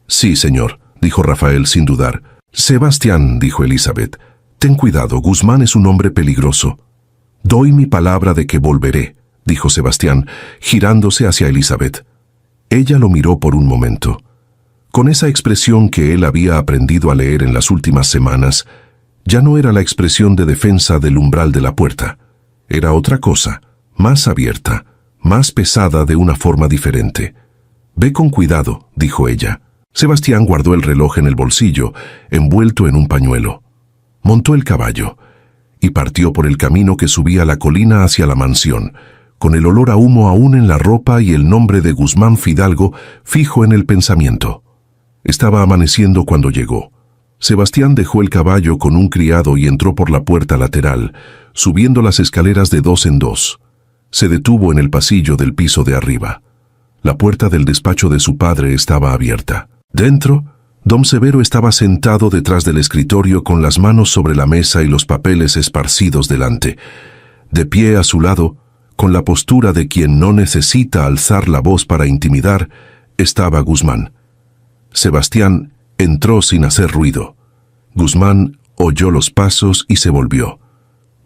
«Sí, señor», dijo Rafael sin dudar. «Sebastián», dijo Elizabeth, «ten cuidado, Guzmán es un hombre peligroso». «Doy mi palabra de que volveré», dijo Sebastián, girándose hacia Elizabeth. Ella lo miró por un momento. Con esa expresión que él había aprendido a leer en las últimas semanas, ya no era la expresión de defensa del umbral de la puerta. Era otra cosa, más abierta, más pesada de una forma diferente. Ve con cuidado, dijo ella. Sebastián guardó el reloj en el bolsillo, envuelto en un pañuelo. Montó el caballo y partió por el camino que subía la colina hacia la mansión, con el olor a humo aún en la ropa y el nombre de Guzmán Fidalgo fijo en el pensamiento. Estaba amaneciendo cuando llegó. Sebastián dejó el caballo con un criado y entró por la puerta lateral, subiendo las escaleras de 2 en 2. Se detuvo en el pasillo del piso de arriba. La puerta del despacho de su padre estaba abierta. Dentro, don Severo estaba sentado detrás del escritorio con las manos sobre la mesa y los papeles esparcidos delante. De pie a su lado, con la postura de quien no necesita alzar la voz para intimidar, estaba Guzmán. Sebastián entró sin hacer ruido. Guzmán oyó los pasos y se volvió.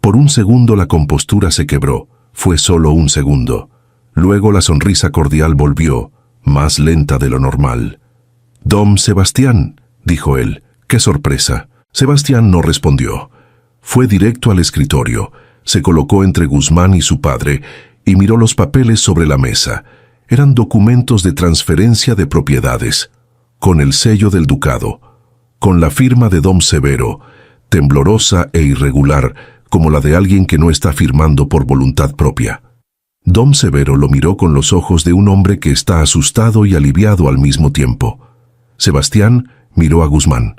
Por un segundo la compostura se quebró. Fue solo un segundo. Luego la sonrisa cordial volvió, más lenta de lo normal. «Don Sebastián», dijo él. «¡Qué sorpresa!». Sebastián no respondió. Fue directo al escritorio, se colocó entre Guzmán y su padre y miró los papeles sobre la mesa. Eran documentos de transferencia de propiedades, con el sello del ducado, con la firma de don Severo, temblorosa e irregular como la de alguien que no está firmando por voluntad propia. Don Severo lo miró con los ojos de un hombre que está asustado y aliviado al mismo tiempo. Sebastián miró a Guzmán.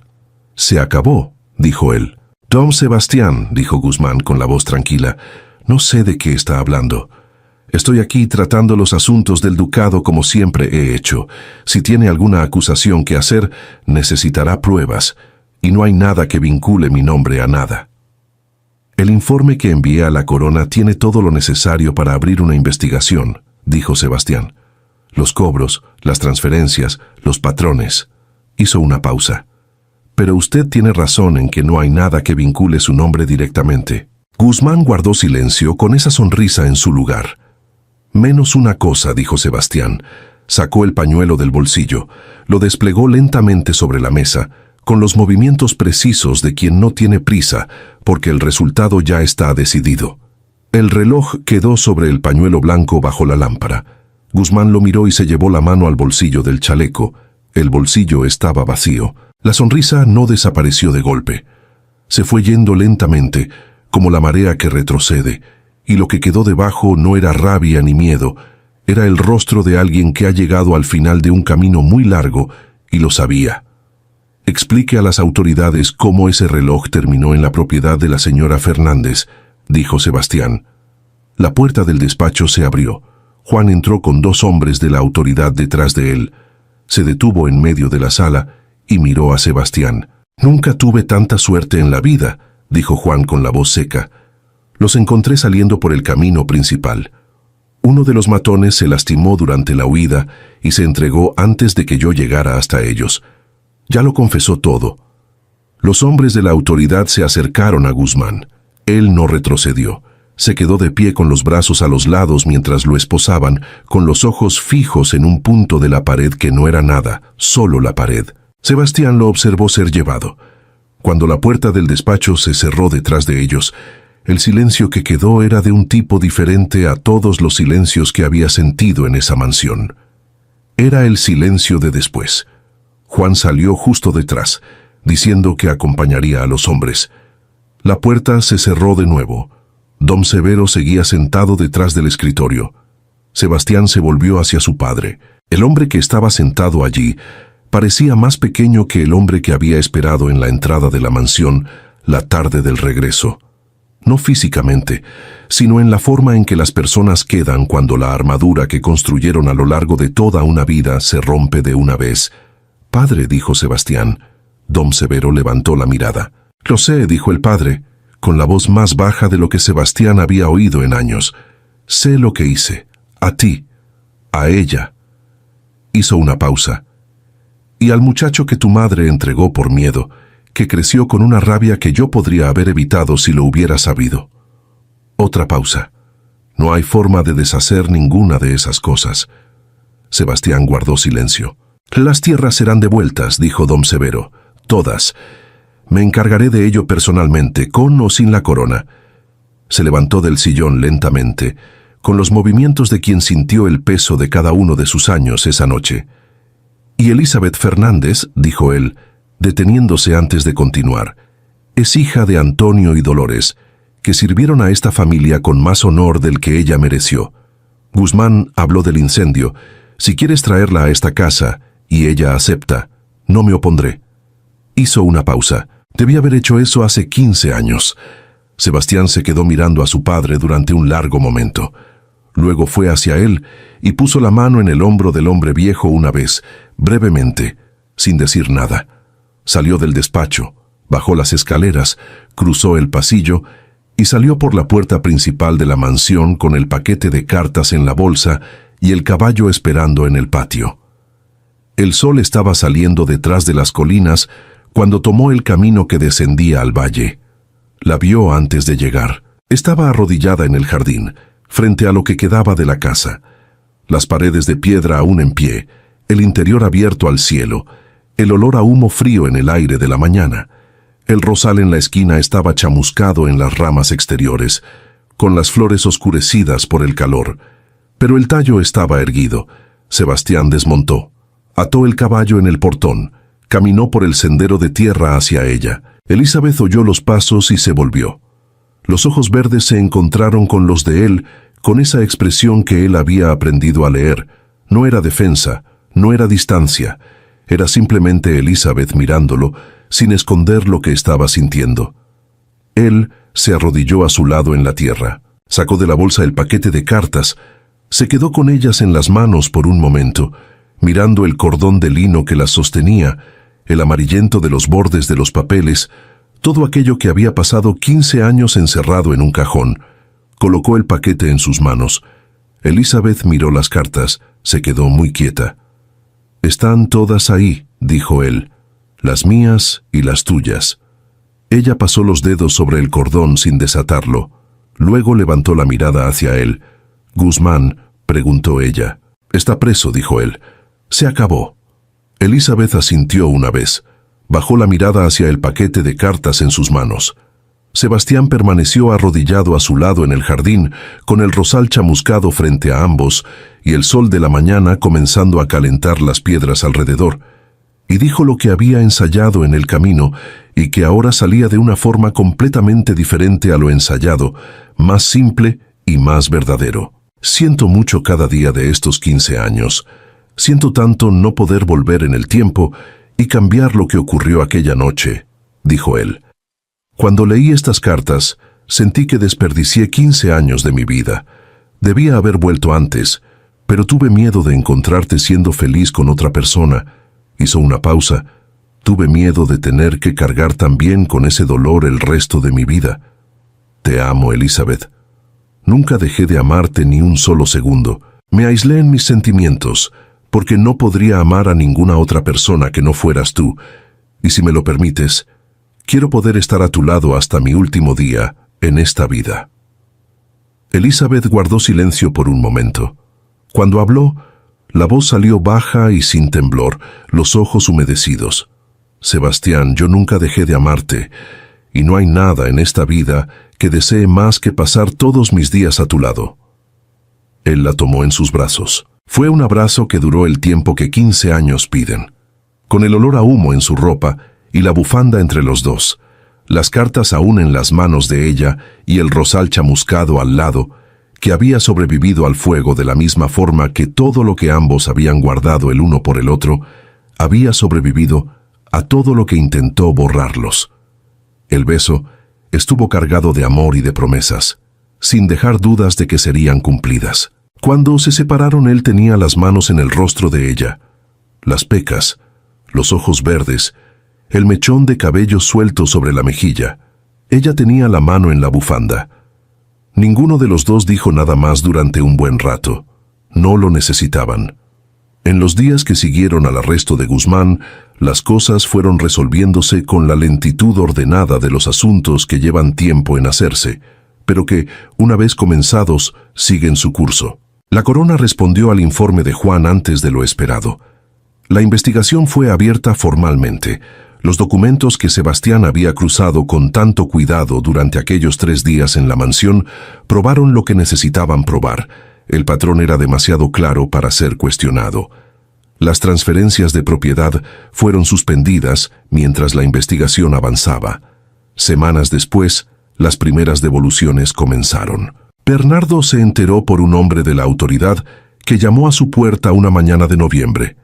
«Se acabó», dijo él. «Don Sebastián», dijo Guzmán con la voz tranquila, «no sé de qué está hablando. Estoy aquí tratando los asuntos del ducado como siempre he hecho. Si tiene alguna acusación que hacer, necesitará pruebas, y no hay nada que vincule mi nombre a nada». «El informe que envié a la corona tiene todo lo necesario para abrir una investigación», dijo Sebastián. «Los cobros, las transferencias, los patrones». Hizo una pausa. «Pero usted tiene razón en que no hay nada que vincule su nombre directamente». Guzmán guardó silencio con esa sonrisa en su lugar. «Menos una cosa», dijo Sebastián. Sacó el pañuelo del bolsillo, lo desplegó lentamente sobre la mesa, con los movimientos precisos de quien no tiene prisa, porque el resultado ya está decidido. El reloj quedó sobre el pañuelo blanco bajo la lámpara. Guzmán lo miró y se llevó la mano al bolsillo del chaleco. El bolsillo estaba vacío. La sonrisa no desapareció de golpe. Se fue yendo lentamente, como la marea que retrocede, y lo que quedó debajo no era rabia ni miedo, era el rostro de alguien que ha llegado al final de un camino muy largo y lo sabía. «Explique a las autoridades cómo ese reloj terminó en la propiedad de la señora Fernández», dijo Sebastián. La puerta del despacho se abrió. Juan entró con 2 hombres de la autoridad detrás de él. Se detuvo en medio de la sala y miró a Sebastián. «Nunca tuve tanta suerte en la vida», dijo Juan con la voz seca. «Los encontré saliendo por el camino principal. Uno de los matones se lastimó durante la huida y se entregó antes de que yo llegara hasta ellos. Ya lo confesó todo». Los hombres de la autoridad se acercaron a Guzmán. Él no retrocedió. Se quedó de pie con los brazos a los lados mientras lo esposaban, con los ojos fijos en un punto de la pared que no era nada, solo la pared. Sebastián lo observó ser llevado. Cuando la puerta del despacho se cerró detrás de ellos, el silencio que quedó era de un tipo diferente a todos los silencios que había sentido en esa mansión. Era el silencio de después. Juan salió justo detrás, diciendo que acompañaría a los hombres. La puerta se cerró de nuevo. Don Severo seguía sentado detrás del escritorio. Sebastián se volvió hacia su padre. El hombre que estaba sentado allí parecía más pequeño que el hombre que había esperado en la entrada de la mansión la tarde del regreso. No físicamente, sino en la forma en que las personas quedan cuando la armadura que construyeron a lo largo de toda una vida se rompe de una vez. «Padre», dijo Sebastián. Don Severo levantó la mirada. «Lo sé», dijo el padre, con la voz más baja de lo que Sebastián había oído en años. «Sé lo que hice. A ti. A ella». Hizo una pausa. «Y al muchacho que tu madre entregó por miedo, que creció con una rabia que yo podría haber evitado si lo hubiera sabido». Otra pausa. «No hay forma de deshacer ninguna de esas cosas». Sebastián guardó silencio. «Las tierras serán devueltas», dijo don Severo. «Todas. Me encargaré de ello personalmente, con o sin la corona». Se levantó del sillón lentamente, con los movimientos de quien sintió el peso de cada uno de sus años esa noche. «Y Elizabeth Fernández», dijo él, deteniéndose antes de continuar, «es hija de Antonio y Dolores, que sirvieron a esta familia con más honor del que ella mereció. Guzmán habló del incendio. Si quieres traerla a esta casa, y ella acepta, no me opondré». Hizo una pausa. Debía haber hecho eso hace 15 años. Sebastián se quedó mirando a su padre durante un largo momento. Luego fue hacia él y puso la mano en el hombro del hombre viejo una vez, brevemente, sin decir nada. Salió del despacho, bajó las escaleras, cruzó el pasillo y salió por la puerta principal de la mansión con el paquete de cartas en la bolsa y el caballo esperando en el patio. El sol estaba saliendo detrás de las colinas cuando tomó el camino que descendía al valle. La vio antes de llegar. Estaba arrodillada en el jardín, frente a lo que quedaba de la casa. Las paredes de piedra aún en pie, el interior abierto al cielo, el olor a humo frío en el aire de la mañana. El rosal en la esquina estaba chamuscado en las ramas exteriores, con las flores oscurecidas por el calor. Pero el tallo estaba erguido. Sebastián desmontó. Ató el caballo en el portón. Caminó por el sendero de tierra hacia ella. Elizabeth oyó los pasos y se volvió. Los ojos verdes se encontraron con los de él, con esa expresión que él había aprendido a leer. No era defensa, no era distancia. Era simplemente Elizabeth mirándolo, sin esconder lo que estaba sintiendo. Él se arrodilló a su lado en la tierra. Sacó de la bolsa el paquete de cartas. Se quedó con ellas en las manos por un momento, mirando el cordón de lino que las sostenía, el amarillento de los bordes de los papeles, todo aquello que había pasado 15 años encerrado en un cajón. Colocó el paquete en sus manos. Elizabeth miró las cartas, se quedó muy quieta. «Están todas ahí», dijo él, «las mías y las tuyas». Ella pasó los dedos sobre el cordón sin desatarlo. Luego levantó la mirada hacia él. «Guzmán», preguntó ella. «Está preso», dijo él. «Se acabó». Elizabeth asintió una vez. Bajó la mirada hacia el paquete de cartas en sus manos. Sebastián permaneció arrodillado a su lado en el jardín, con el rosal chamuscado frente a ambos y el sol de la mañana comenzando a calentar las piedras alrededor. Y dijo lo que había ensayado en el camino y que ahora salía de una forma completamente diferente a lo ensayado, más simple y más verdadero. «Siento mucho cada día de estos 15 años. Siento tanto no poder volver en el tiempo y cambiar lo que ocurrió aquella noche», dijo él. «Cuando leí estas cartas, sentí que desperdicié 15 años de mi vida. Debía haber vuelto antes, pero tuve miedo de encontrarte siendo feliz con otra persona». Hizo una pausa. «Tuve miedo de tener que cargar también con ese dolor el resto de mi vida. Te amo, Elizabeth. Nunca dejé de amarte ni un solo segundo. Me aislé en mis sentimientos, porque no podría amar a ninguna otra persona que no fueras tú. Y si me lo permites, quiero poder estar a tu lado hasta mi último día en esta vida». Elizabeth guardó silencio por un momento. Cuando habló, la voz salió baja y sin temblor, los ojos humedecidos. «Sebastián, yo nunca dejé de amarte, y no hay nada en esta vida que desee más que pasar todos mis días a tu lado». Él la tomó en sus brazos. Fue un abrazo que duró el tiempo que 15 años piden. Con el olor a humo en su ropa y la bufanda entre los dos, las cartas aún en las manos de ella y el rosal chamuscado al lado, que había sobrevivido al fuego de la misma forma que todo lo que ambos habían guardado el uno por el otro, había sobrevivido a todo lo que intentó borrarlos. El beso estuvo cargado de amor y de promesas, sin dejar dudas de que serían cumplidas. Cuando se separaron, él tenía las manos en el rostro de ella, las pecas, los ojos verdes, el mechón de cabello suelto sobre la mejilla. Ella tenía la mano en la bufanda. Ninguno de los dos dijo nada más durante un buen rato. No lo necesitaban. En los días que siguieron al arresto de Guzmán, las cosas fueron resolviéndose con la lentitud ordenada de los asuntos que llevan tiempo en hacerse, pero que, una vez comenzados, siguen su curso. La corona respondió al informe de Juan antes de lo esperado. La investigación fue abierta formalmente. Los documentos que Sebastián había cruzado con tanto cuidado durante aquellos 3 días en la mansión probaron lo que necesitaban probar. El patrón era demasiado claro para ser cuestionado. Las transferencias de propiedad fueron suspendidas mientras la investigación avanzaba. Semanas después, las primeras devoluciones comenzaron. Bernardo se enteró por un hombre de la autoridad que llamó a su puerta una mañana de noviembre.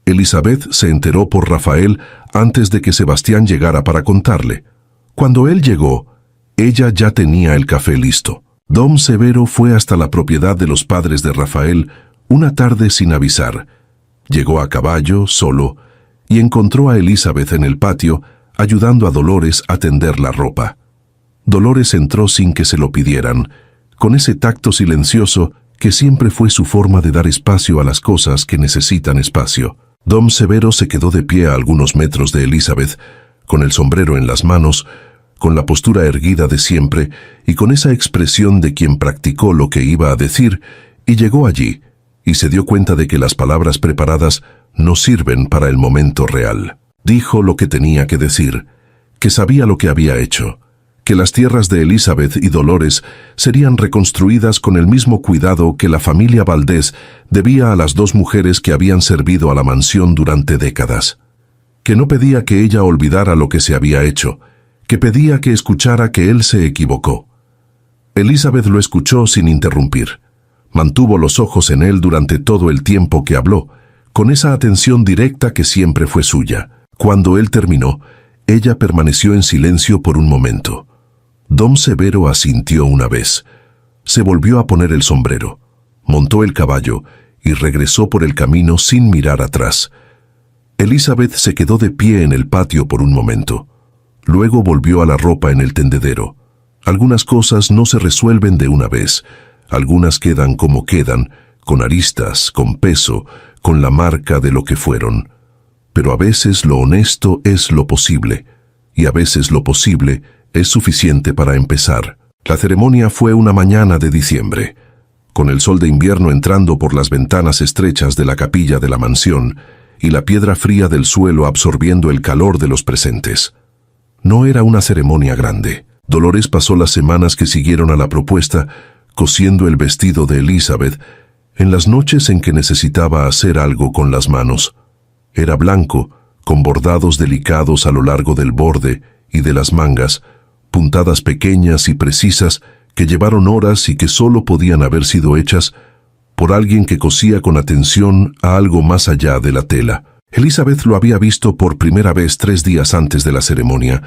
Elizabeth se enteró por Rafael antes de que Sebastián llegara para contarle. Cuando él llegó, ella ya tenía el café listo. Dom Severo fue hasta la propiedad de los padres de Rafael una tarde sin avisar. Llegó a caballo, solo, y encontró a Elizabeth en el patio, ayudando a Dolores a tender la ropa. Dolores entró sin que se lo pidieran, con ese tacto silencioso que siempre fue su forma de dar espacio a las cosas que necesitan espacio. Dom Severo se quedó de pie a algunos metros de Elizabeth, con el sombrero en las manos, con la postura erguida de siempre y con esa expresión de quien practicó lo que iba a decir, y llegó allí, y se dio cuenta de que las palabras preparadas no sirven para el momento real. Dijo lo que tenía que decir, que sabía lo que había hecho, que las tierras de Elizabeth y Dolores serían reconstruidas con el mismo cuidado que la familia Valdés debía a las 2 mujeres que habían servido a la mansión durante décadas. Que no pedía que ella olvidara lo que se había hecho, que pedía que escuchara que él se equivocó. Elizabeth lo escuchó sin interrumpir. Mantuvo los ojos en él durante todo el tiempo que habló, con esa atención directa que siempre fue suya. Cuando él terminó, ella permaneció en silencio por un momento. Dom Severo asintió una vez. Se volvió a poner el sombrero, montó el caballo y regresó por el camino sin mirar atrás. Elizabeth se quedó de pie en el patio por un momento. Luego volvió a la ropa en el tendedero. Algunas cosas no se resuelven de una vez. Algunas quedan como quedan, con aristas, con peso, con la marca de lo que fueron. Pero a veces lo honesto es lo posible, y a veces lo posible es suficiente para empezar. La ceremonia fue una mañana de diciembre, con el sol de invierno entrando por las ventanas estrechas de la capilla de la mansión y la piedra fría del suelo absorbiendo el calor de los presentes. No era una ceremonia grande. Dolores pasó las semanas que siguieron a la propuesta cosiendo el vestido de Elizabeth en las noches en que necesitaba hacer algo con las manos. Era blanco, con bordados delicados a lo largo del borde y de las mangas, puntadas pequeñas y precisas que llevaron horas y que solo podían haber sido hechas por alguien que cosía con atención a algo más allá de la tela. Elizabeth lo había visto por primera vez 3 días antes de la ceremonia,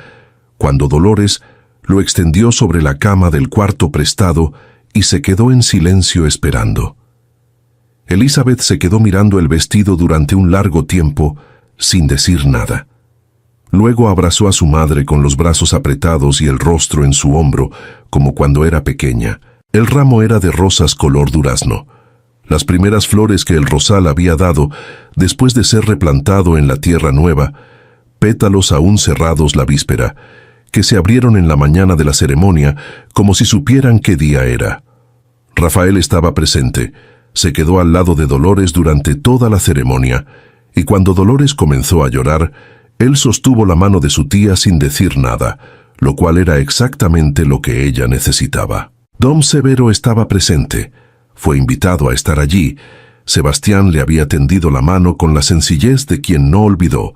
cuando Dolores lo extendió sobre la cama del cuarto prestado y se quedó en silencio esperando. Elizabeth se quedó mirando el vestido durante un largo tiempo, sin decir nada. Luego abrazó a su madre con los brazos apretados y el rostro en su hombro, como cuando era pequeña. El ramo era de rosas color durazno. Las primeras flores que el rosal había dado después de ser replantado en la tierra nueva, pétalos aún cerrados la víspera, que se abrieron en la mañana de la ceremonia como si supieran qué día era. Rafael estaba presente. Se quedó al lado de Dolores durante toda la ceremonia, y cuando Dolores comenzó a llorar, él sostuvo la mano de su tía sin decir nada, lo cual era exactamente lo que ella necesitaba. Dom Severo estaba presente. Fue invitado a estar allí. Sebastián le había tendido la mano con la sencillez de quien no olvidó,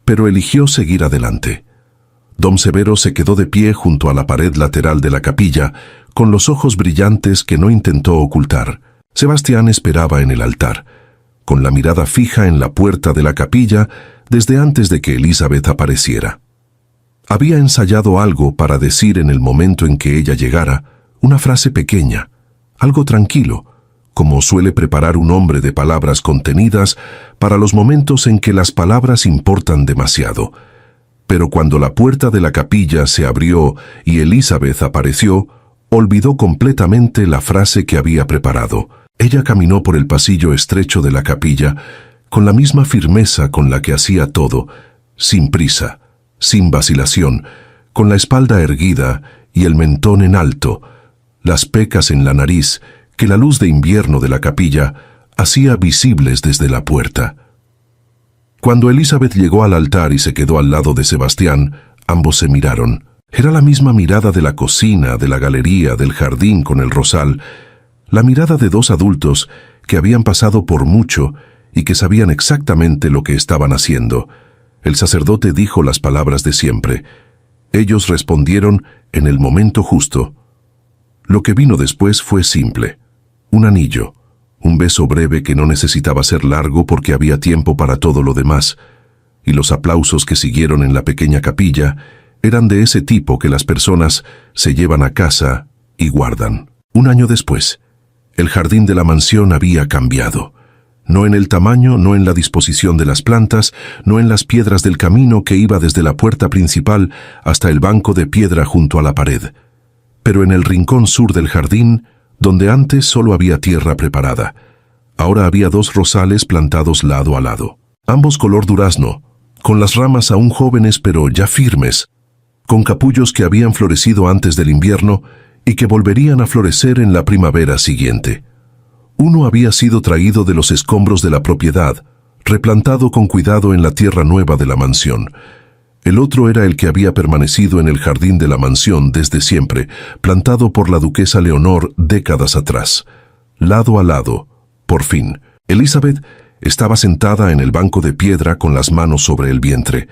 pero eligió seguir adelante. Dom Severo se quedó de pie junto a la pared lateral de la capilla, con los ojos brillantes que no intentó ocultar. Sebastián esperaba en el altar, con la mirada fija en la puerta de la capilla desde antes de que Elizabeth apareciera. Había ensayado algo para decir en el momento en que ella llegara, una frase pequeña, algo tranquilo, como suele preparar un hombre de palabras contenidas para los momentos en que las palabras importan demasiado. Pero cuando la puerta de la capilla se abrió y Elizabeth apareció, olvidó completamente la frase que había preparado. Ella caminó por el pasillo estrecho de la capilla, con la misma firmeza con la que hacía todo, sin prisa, sin vacilación, con la espalda erguida y el mentón en alto, las pecas en la nariz que la luz de invierno de la capilla hacía visibles desde la puerta. Cuando Elizabeth llegó al altar y se quedó al lado de Sebastián, ambos se miraron. Era la misma mirada de la cocina, de la galería, del jardín con el rosal, la mirada de dos adultos que habían pasado por mucho y que sabían exactamente lo que estaban haciendo. El sacerdote dijo las palabras de siempre. Ellos respondieron en el momento justo. Lo que vino después fue simple. Un anillo, un beso breve que no necesitaba ser largo porque había tiempo para todo lo demás, y los aplausos que siguieron en la pequeña capilla eran de ese tipo que las personas se llevan a casa y guardan. Un año después, el jardín de la mansión había cambiado. No en el tamaño, no en la disposición de las plantas, no en las piedras del camino que iba desde la puerta principal hasta el banco de piedra junto a la pared, pero en el rincón sur del jardín, donde antes solo había tierra preparada. Ahora había dos rosales plantados lado a lado, ambos color durazno, con las ramas aún jóvenes pero ya firmes, con capullos que habían florecido antes del invierno y que volverían a florecer en la primavera siguiente. Uno había sido traído de los escombros de la propiedad, replantado con cuidado en la tierra nueva de la mansión. El otro era el que había permanecido en el jardín de la mansión desde siempre, plantado por la duquesa Leonor décadas atrás. Lado a lado, por fin, Elizabeth estaba sentada en el banco de piedra con las manos sobre el vientre.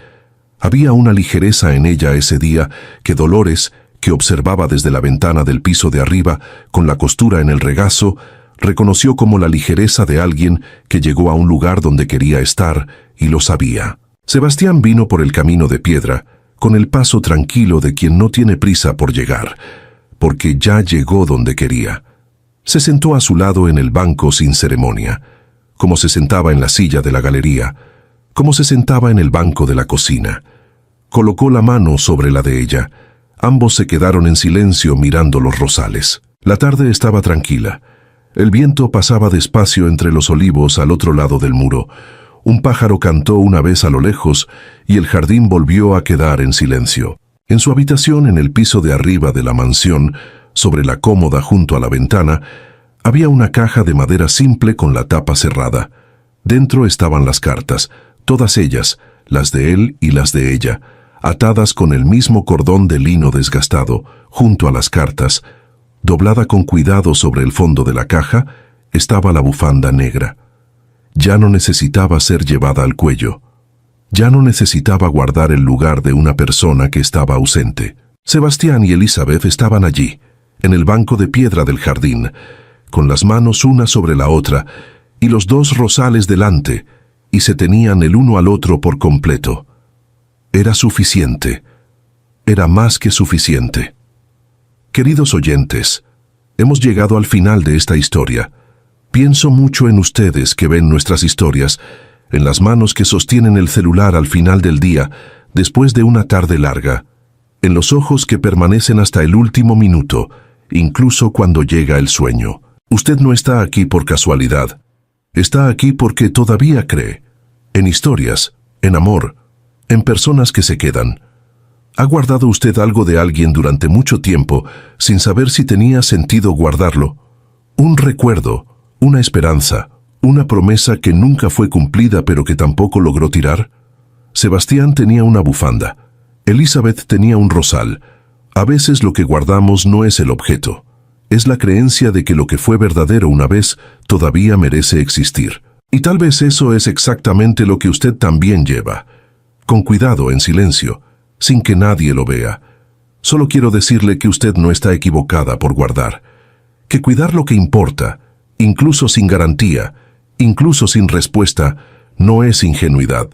Había una ligereza en ella ese día que Dolores, que observaba desde la ventana del piso de arriba, con la costura en el regazo, reconoció como la ligereza de alguien que llegó a un lugar donde quería estar y lo sabía. Sebastián vino por el camino de piedra, con el paso tranquilo de quien no tiene prisa por llegar, porque ya llegó donde quería. Se sentó a su lado en el banco sin ceremonia, como se sentaba en la silla de la galería, como se sentaba en el banco de la cocina. Colocó la mano sobre la de ella. Ambos se quedaron en silencio mirando los rosales. La tarde estaba tranquila. El viento pasaba despacio entre los olivos al otro lado del muro. Un pájaro cantó una vez a lo lejos y el jardín volvió a quedar en silencio. En su habitación, en el piso de arriba de la mansión, sobre la cómoda junto a la ventana, había una caja de madera simple con la tapa cerrada. Dentro estaban las cartas, todas ellas, las de él y las de ella, atadas con el mismo cordón de lino desgastado. Junto a las cartas, doblada con cuidado sobre el fondo de la caja, estaba la bufanda negra. Ya no necesitaba ser llevada al cuello. Ya no necesitaba guardar el lugar de una persona que estaba ausente. Sebastián y Elizabeth estaban allí, en el banco de piedra del jardín, con las manos una sobre la otra y los dos rosales delante, y se tenían el uno al otro por completo. Era suficiente. Era más que suficiente. Queridos oyentes, hemos llegado al final de esta historia. Pienso mucho en ustedes que ven nuestras historias, en las manos que sostienen el celular al final del día, después de una tarde larga, en los ojos que permanecen hasta el último minuto, incluso cuando llega el sueño. Usted no está aquí por casualidad. Está aquí porque todavía cree en historias, en amor, en personas que se quedan. ¿Ha guardado usted algo de alguien durante mucho tiempo sin saber si tenía sentido guardarlo? Un recuerdo, una esperanza, una promesa que nunca fue cumplida pero que tampoco logró tirar. Sebastián tenía una bufanda. Elizabeth tenía un rosal. A veces lo que guardamos no es el objeto. Es la creencia de que lo que fue verdadero una vez todavía merece existir. Y tal vez eso es exactamente lo que usted también lleva. Con cuidado, en silencio, sin que nadie lo vea. Solo quiero decirle que usted no está equivocada por guardar. Que cuidar lo que importa, incluso sin garantía, incluso sin respuesta, no es ingenuidad.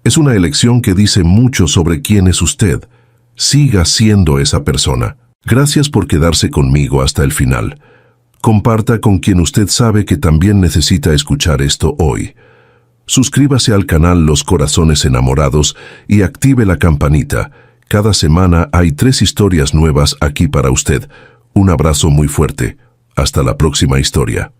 Es una elección que dice mucho sobre quién es usted. Siga siendo esa persona. Gracias por quedarse conmigo hasta el final. Comparta con quien usted sabe que también necesita escuchar esto hoy. Suscríbase al canal Los Corazones Enamorados y active la campanita. Cada semana hay 3 historias nuevas aquí para usted. Un abrazo muy fuerte. Hasta la próxima historia.